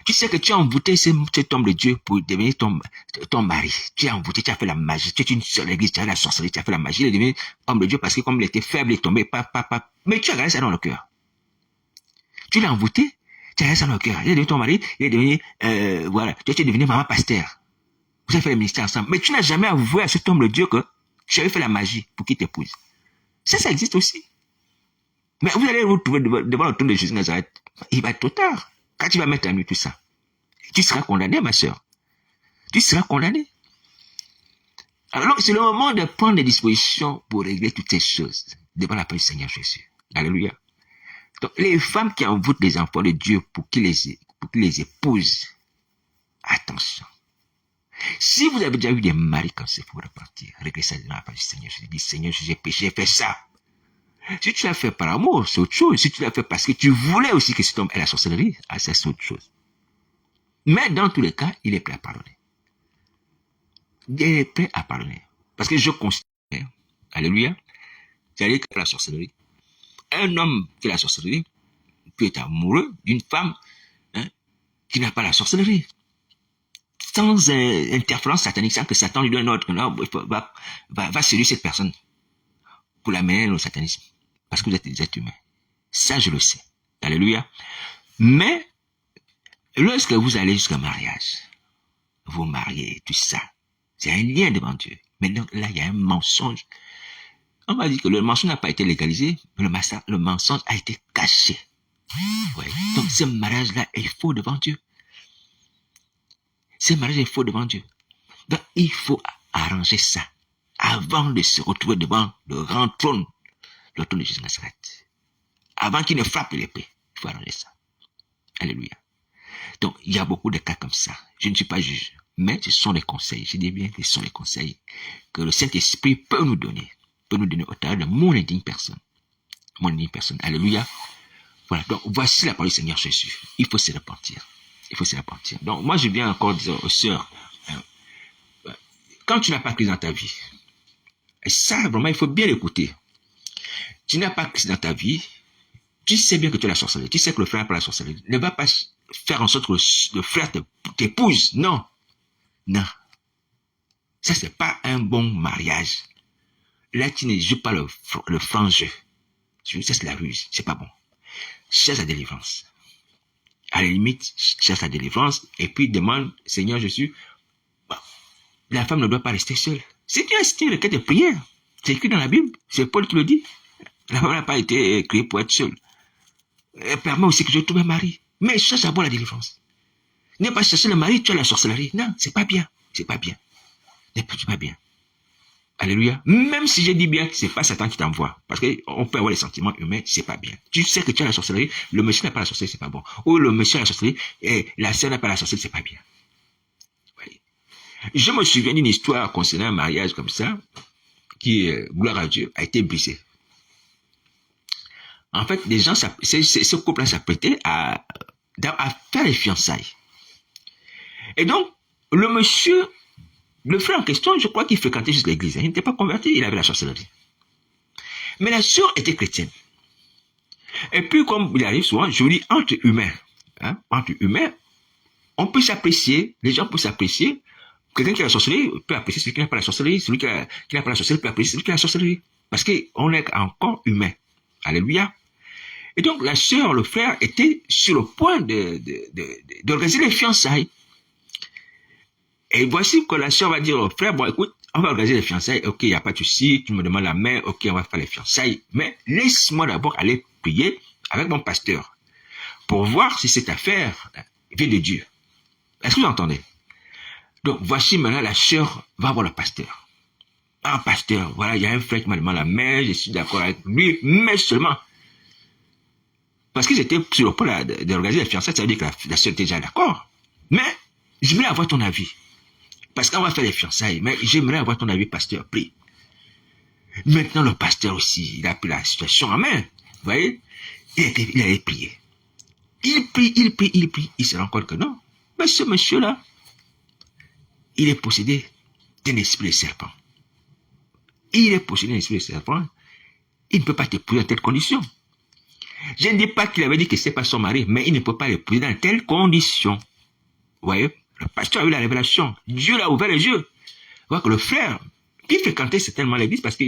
Tu sais que tu as envoûté cet homme de Dieu pour devenir ton mari. Tu as envoûté, tu as fait la magie. Tu es une seule église, tu as fait la sorcellerie, tu as fait la magie. Il est devenu homme de Dieu parce que comme il était faible, il est tombé, Mais tu as gardé ça dans le cœur. Tu l'as envoûté, tu as gardé ça dans le cœur. Il est devenu ton mari, il est devenu, voilà. Tu es devenu maman pasteur. Vous avez fait le ministère ensemble. Mais tu n'as jamais avoué à cet homme de Dieu que tu avais fait la magie pour qu'il t'épouse. Ça existe aussi. Mais vous allez vous trouver devant le trône de Jésus Nazareth. Il va être trop tard. Quand tu vas mettre à nu tout ça, tu seras condamné, ma sœur. Tu seras condamné. Alors, c'est le moment de prendre des dispositions pour régler toutes ces choses devant la paix du Seigneur Jésus. Alléluia. Donc, les femmes qui envoûtent les enfants de Dieu pour qu'ils les épousent, attention. Si vous avez déjà eu des maris comme ça, il faut repartir. Régler ça devant la paix du Seigneur Jésus. Dis, Seigneur, j'ai péché, j'ai fait ça. Si tu l'as fait par amour, c'est autre chose. Si tu l'as fait parce que tu voulais aussi que cet homme ait la sorcellerie, ça c'est autre chose. Mais dans tous les cas, il est prêt à pardonner. Il est prêt à pardonner. Parce que je considère, alléluia, c'est-à-dire que la sorcellerie, un homme qui a la sorcellerie peut être amoureux d'une femme qui n'a pas la sorcellerie. Sans interférence satanique, sans que Satan lui donne un ordre, va séduire cette personne pour l'amener au satanisme. Parce que vous êtes des êtres humains. Ça, je le sais. Alléluia. Mais, lorsque vous allez jusqu'au mariage, vous mariez, tout ça, c'est un lien devant Dieu. Mais donc, là, il y a un mensonge. On m'a dit que le mensonge n'a pas été légalisé, mais le mensonge a été caché. Ouais. Donc, ce mariage-là est faux devant Dieu. Ce mariage est faux devant Dieu. Donc, il faut arranger ça avant de se retrouver devant le grand trône, le trône de Jésus Nazareth. Avant qu'il ne frappe l'épée, il faut arranger ça. Alléluia. Donc, il y a beaucoup de cas comme ça. Je ne suis pas juge, mais ce sont les conseils. Je dis bien que ce sont les conseils que le Saint-Esprit peut nous donner au travers de mon indigne personne. Mon indigne personne. Alléluia. Voilà. Donc, voici la parole du Seigneur Jésus. Il faut se repentir. Il faut se repentir. Donc, moi, je viens encore dire aux sœurs, quand tu n'as pas Christ dans ta vie, et ça, vraiment, il faut bien l'écouter. Tu n'as pas Christ dans ta vie, tu sais bien que tu es la sorcellerie, tu sais que le frère n'a pas la sorcellerie. Ne va pas faire en sorte que le frère t'épouse. Non. Non. Ça, c'est pas un bon mariage. Là, tu ne joues pas le franc jeu. Ça, c'est la ruse. C'est pas bon. Cherche la délivrance. À la limite, cherche la délivrance et puis demande, Seigneur Jésus, la femme ne doit pas rester seule. C'est une requête de prière. C'est écrit dans la Bible. C'est Paul qui le dit. La femme n'a pas été créée pour être seule. Elle permet aussi que je trouve un mari. Mais cherche d'abord la délivrance. Ne pas chercher le mari, tu as la sorcellerie. Non, c'est pas bien. C'est pas bien. C'est pas bien. Alléluia. Même si je dis bien que c'est pas Satan qui t'envoie. Parce qu'on peut avoir les sentiments humains, c'est pas bien. Tu sais que tu as la sorcellerie, le monsieur n'a pas la sorcellerie, c'est pas bon. Ou le monsieur a la sorcellerie, et la sœur n'a pas la sorcellerie, c'est pas bien. Oui. Je me souviens d'une histoire concernant un mariage comme ça, qui, gloire à Dieu, a été brisé. En fait, les gens, ce couple-là s'apprêtait à faire les fiançailles. Et donc, le monsieur, le frère en question, je crois qu'il fréquentait juste l'église. Il n'était pas converti, il avait la sorcellerie. Mais la sœur était chrétienne. Et puis, comme il arrive souvent, je vous dis, entre humains, entre humains, on peut s'apprécier, les gens peuvent s'apprécier. Quelqu'un qui a la sorcellerie peut apprécier celui qui n'a pas la sorcellerie, celui qui n'a pas la sorcellerie peut apprécier celui qui a la sorcellerie. Parce qu'on est encore humain. Alléluia. Et donc, la sœur, le frère, était sur le point d'organiser les fiançailles. Et voici que la sœur va dire au frère, bon, écoute, on va organiser les fiançailles, ok, il n'y a pas de souci, tu me demandes la main, ok, on va faire les fiançailles, mais laisse-moi d'abord aller prier avec mon pasteur pour voir si cette affaire vient de Dieu. Est-ce que vous entendez? Donc, voici maintenant la sœur va voir le pasteur. Ah, pasteur, voilà, il y a un frère qui m'a demandé la main, je suis d'accord avec lui, mais seulement. Parce qu'ils étaient sur le point d'organiser les fiançailles, ça veut dire que la sœur était déjà d'accord. Mais, j'aimerais avoir ton avis. Parce qu'on va faire les fiançailles, mais j'aimerais avoir ton avis, pasteur, prie. Maintenant, le pasteur aussi, il a pris la situation en main. Vous voyez? Il allait prier. Il prie. Il se rend compte que non. Mais ce monsieur-là, il est possédé d'un esprit de serpent. Il est possédé d'un esprit de serpent. Il ne peut pas t'épouser dans telle condition. Je ne dis pas qu'il avait dit que ce n'est pas son mari, mais il ne peut pas l'épouser dans telle condition. Vous voyez? Le pasteur a eu la révélation. Dieu l'a ouvert les yeux. Vous voyez que le frère, qui fréquentait certainement l'église parce que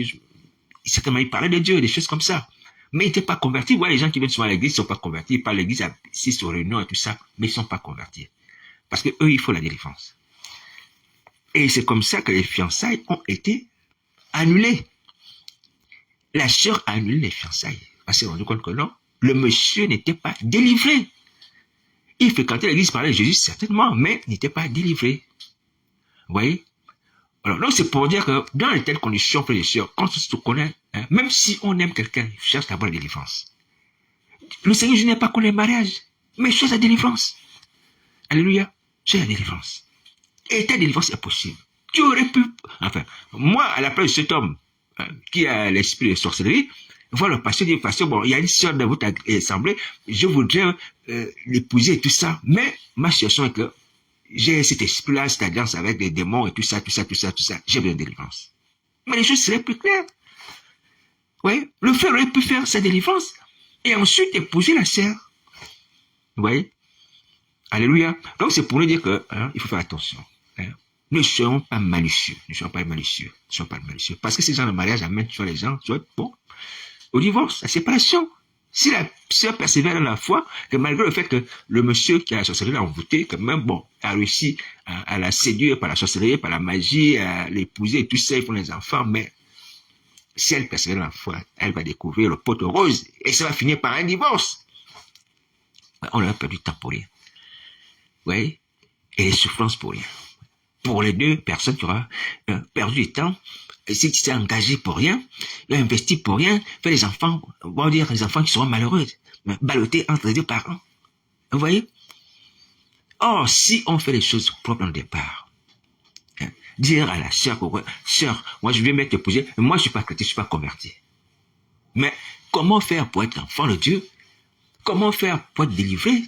certainement il parlait de Dieu, des choses comme ça. Mais il n'était pas converti. Vous voyez, les gens qui viennent souvent à l'église ne sont pas convertis. Ils parlent de l'église ici sur réunion et tout ça, mais ils ne sont pas convertis. Parce que eux, il faut la délivrance. Et c'est comme ça que les fiançailles ont été annulées. La sœur a annulé les fiançailles. Elle s'est rendue compte que non, le monsieur n'était pas délivré. Il fréquentait l'église, parlait de Jésus certainement, mais n'était pas délivré. Vous voyez? Alors, donc c'est pour dire que dans de telles conditions, frères et sœurs, quand on se connaît, même si on aime quelqu'un, il cherche d'abord la délivrance. Le Seigneur, je n'ai pas connu le mariage, mais cherche la délivrance. Alléluia, cherche la délivrance. Et ta délivrance est possible. Tu aurais pu, enfin, moi, à la place de cet homme qui a l'esprit de sorcellerie, voir le pasteur dire, pasteur, bon, il y a une sœur de votre assemblée, je voudrais l'épouser et tout ça, mais ma situation est que j'ai cet esprit-là, cette alliance avec des démons et tout ça, j'ai besoin de délivrance. Mais les choses seraient plus claires. Vous voyez, le frère aurait pu faire sa délivrance et ensuite épouser la sœur. Vous voyez? Alléluia. Donc c'est pour nous dire que il faut faire attention. Ne soyons pas malicieux. Parce que ces gens de mariage amènent sur les gens, bon, au divorce, à la séparation. Si la sœur persévère dans la foi, que malgré le fait que le monsieur qui a la sorcellerie l'a envoûté, que même, bon, a réussi à la séduire par la sorcellerie, par la magie, à l'épouser, tout ça, ils font les enfants, mais si elle persévère dans la foi, elle va découvrir le pot rose et ça va finir par un divorce. On a perdu du temps pour rien. Vous voyez? Et les souffrances pour rien. Pour les deux personnes qui auront perdu du temps, et si tu t'es engagé pour rien, tu as investi pour rien, fait des enfants, on va dire des enfants qui seront malheureux, ballottés entre les deux parents. Vous voyez? Or, si on fait les choses propres au départ, dire à la sœur, sœur, moi je vais m'être épousé, mais moi je suis pas chrétien, je suis pas converti. Mais comment faire pour être enfant de Dieu? Comment faire pour être délivré?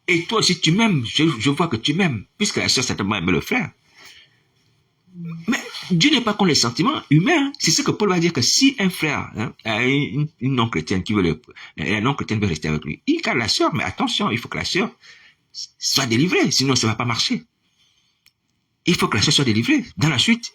Et toi aussi tu m'aimes, je vois que tu m'aimes, puisque la sœur certainement aime le frère. Mais Dieu n'est pas contre les sentiments humains. C'est ce que Paul va dire que si un frère a une non-chrétienne qui veut la non-chrétienne veut rester avec lui, il garde la sœur, mais attention, il faut que la sœur soit délivrée, sinon ça ne va pas marcher. Il faut que la sœur soit délivrée dans la suite.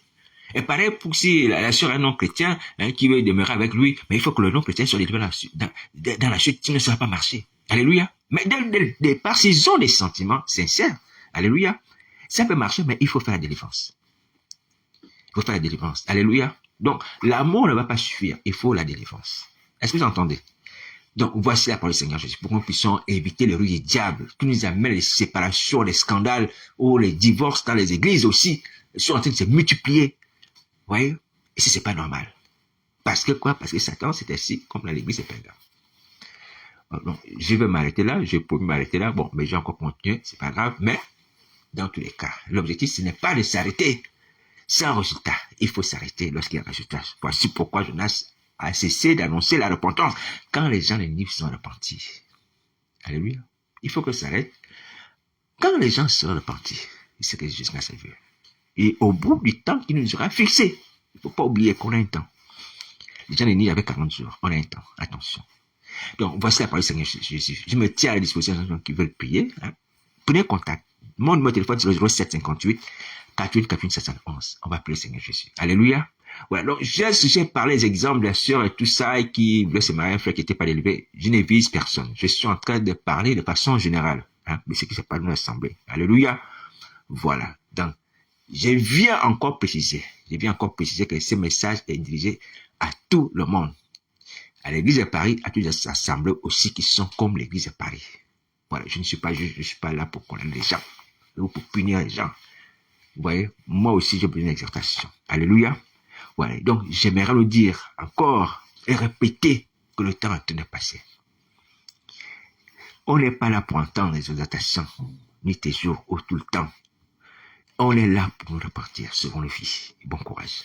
Et pareil pour si la sœur est un non-chrétien qui veut demeurer avec lui, mais il faut que le non-chrétien soit délivré dans la suite, sinon ça ne va pas marcher. Alléluia. Mais dès le départ, s'ils ont des sentiments sincères, alléluia, ça peut marcher, mais il faut faire la délivrance. Il faut faire la délivrance. Alléluia. Donc, l'amour ne va pas suffire. Il faut la délivrance. Est-ce que vous entendez? Donc, voici la parole du Seigneur Jésus pour que nous puissions éviter les rues du diable qui nous amènent les séparations, les scandales ou les divorces dans les églises aussi sont en train de se multiplier. Vous voyez? Et c'est pas normal. Parce que quoi? Parce que Satan, c'est ainsi comme dans l'église de Pergame. Donc, je vais m'arrêter là. Je peux m'arrêter là. Bon, mais j'ai encore continué. C'est pas grave. Mais, dans tous les cas, l'objectif, ce n'est pas de s'arrêter. Sans résultat, il faut s'arrêter lorsqu'il y a un résultat. Voici pourquoi Jonas a cessé d'annoncer la repentance quand les gens de Ninive sont repentis. Alléluia. Il faut que ça s'arrête. Quand les gens seront repentis, c'est que Jonas a vu. Et au bout du temps qu'il nous aura fixé, il ne faut pas oublier qu'on a un temps. Les gens de Ninive avaient 40 jours. On a un temps. Attention. Donc, voici la parole du Seigneur Jésus. Je me tiens à la disposition des gens qui veulent prier. Hein. Prenez contact. Mon numéro de téléphone, c'est le 0758 48 711. On va prier le Seigneur Jésus. Alléluia. Voilà. Donc, j'ai parlé des exemples, bien sûr, et tout ça, et qui voulaient se marier, un frère qui n'était pas élevé. Je ne vise personne. Je suis en train de parler de façon générale. Hein, mais ce qui se passe dans l'assemblée. Alléluia. Voilà. Donc, je viens encore préciser que ce message est dirigé à tout le monde. À l'église de Paris, à toutes les assemblées aussi qui sont comme l'église de Paris. Voilà, je ne suis pas juge, je ne suis pas là pour condamner les gens, ou pour punir les gens. Vous voyez, moi aussi, j'ai besoin d'exhortation. Alléluia. Voilà, donc j'aimerais le dire encore et répéter que le temps est en train de passer. On n'est pas là pour entendre les exhortations, ni tes jours ou tout le temps. On est là pour nous repartir selon le vie. Bon courage.